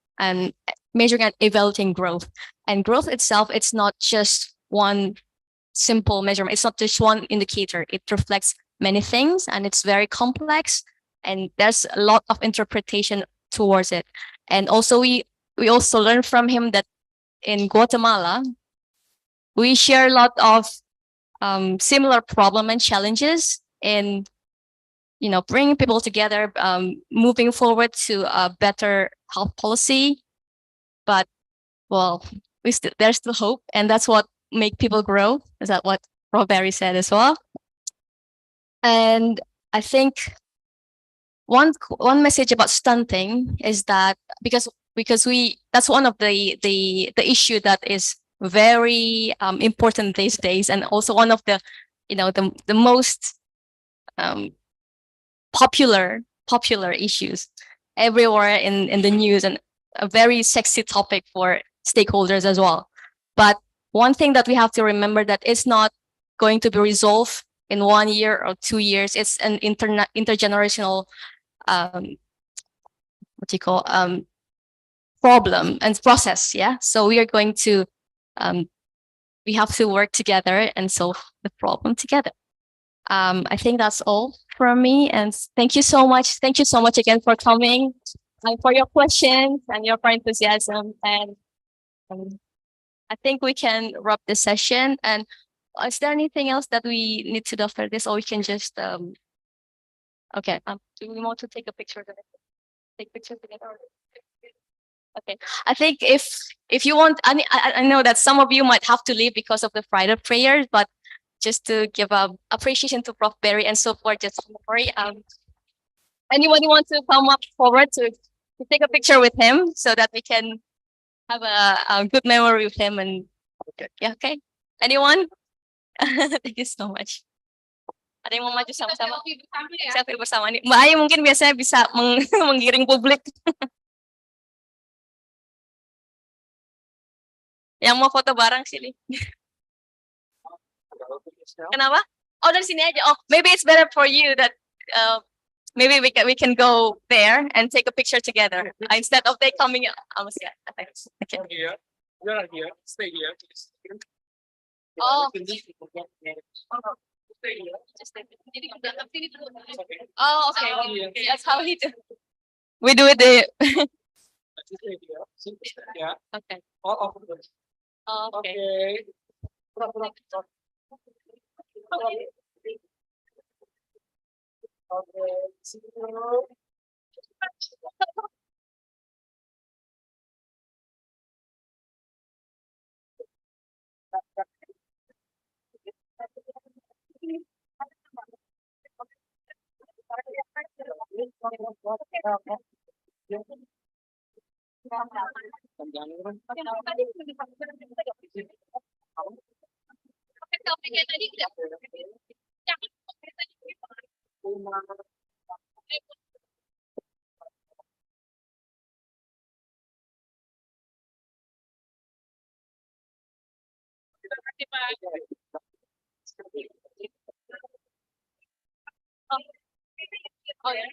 measuring and evaluating growth. And growth itself, it's not just one simple measurement. It's not just one indicator. It reflects many things, and it's very complex, and there's a lot of interpretation towards it. And also we also learned from him that in Guatemala, we share a lot of similar problem and challenges in bringing people together, moving forward to a better health policy. But well, there's still hope, and that's what make people grow. Is that what Prof. Berry said as well? And I think one message about stunting is that because that's one of the issue that is very important these days, and also one of the the most popular issues everywhere in the news, and a very sexy topic for stakeholders as well. But one thing that we have to remember, that it's not going to be resolved in 1 year or 2 years. It's an intergenerational problem and process. Yeah. So we are going to we have to work together and solve the problem together. I think that's all from me, and thank you so much. Thank you so much again for coming and for your questions and your enthusiasm. And I think we can wrap this session. And is there anything else that we need to do after this, or we can just okay? Do we want to take a picture? Take pictures together. Okay, I think if you want, I know that some of you might have to leave because of the Friday prayers, but just to give appreciation to Prof. Berry and so forth, just worry. Anybody want to come up forward to take a picture with him so that we can have a good memory with him. And yeah, okay. Anyone? Thank you so much. Ada yang mau maju sama-sama? Selfie bersama nih. Mbak Ayu mungkin biasanya bisa menggiring publik. Yang mau foto bareng sini. Kenapa? Oh, dari sini aja. Oh, maybe it's better for you that maybe we can go there and take a picture together instead of they coming. Almost yeah. Thanks. Okay. Here, you're not here. Stay here. Oh. Stay here. Oh, okay. That's how we do. We do it there. Stay here. Yeah. Okay. All of them. Oh, okay. Okay. Okay. See you. Oh, yeah.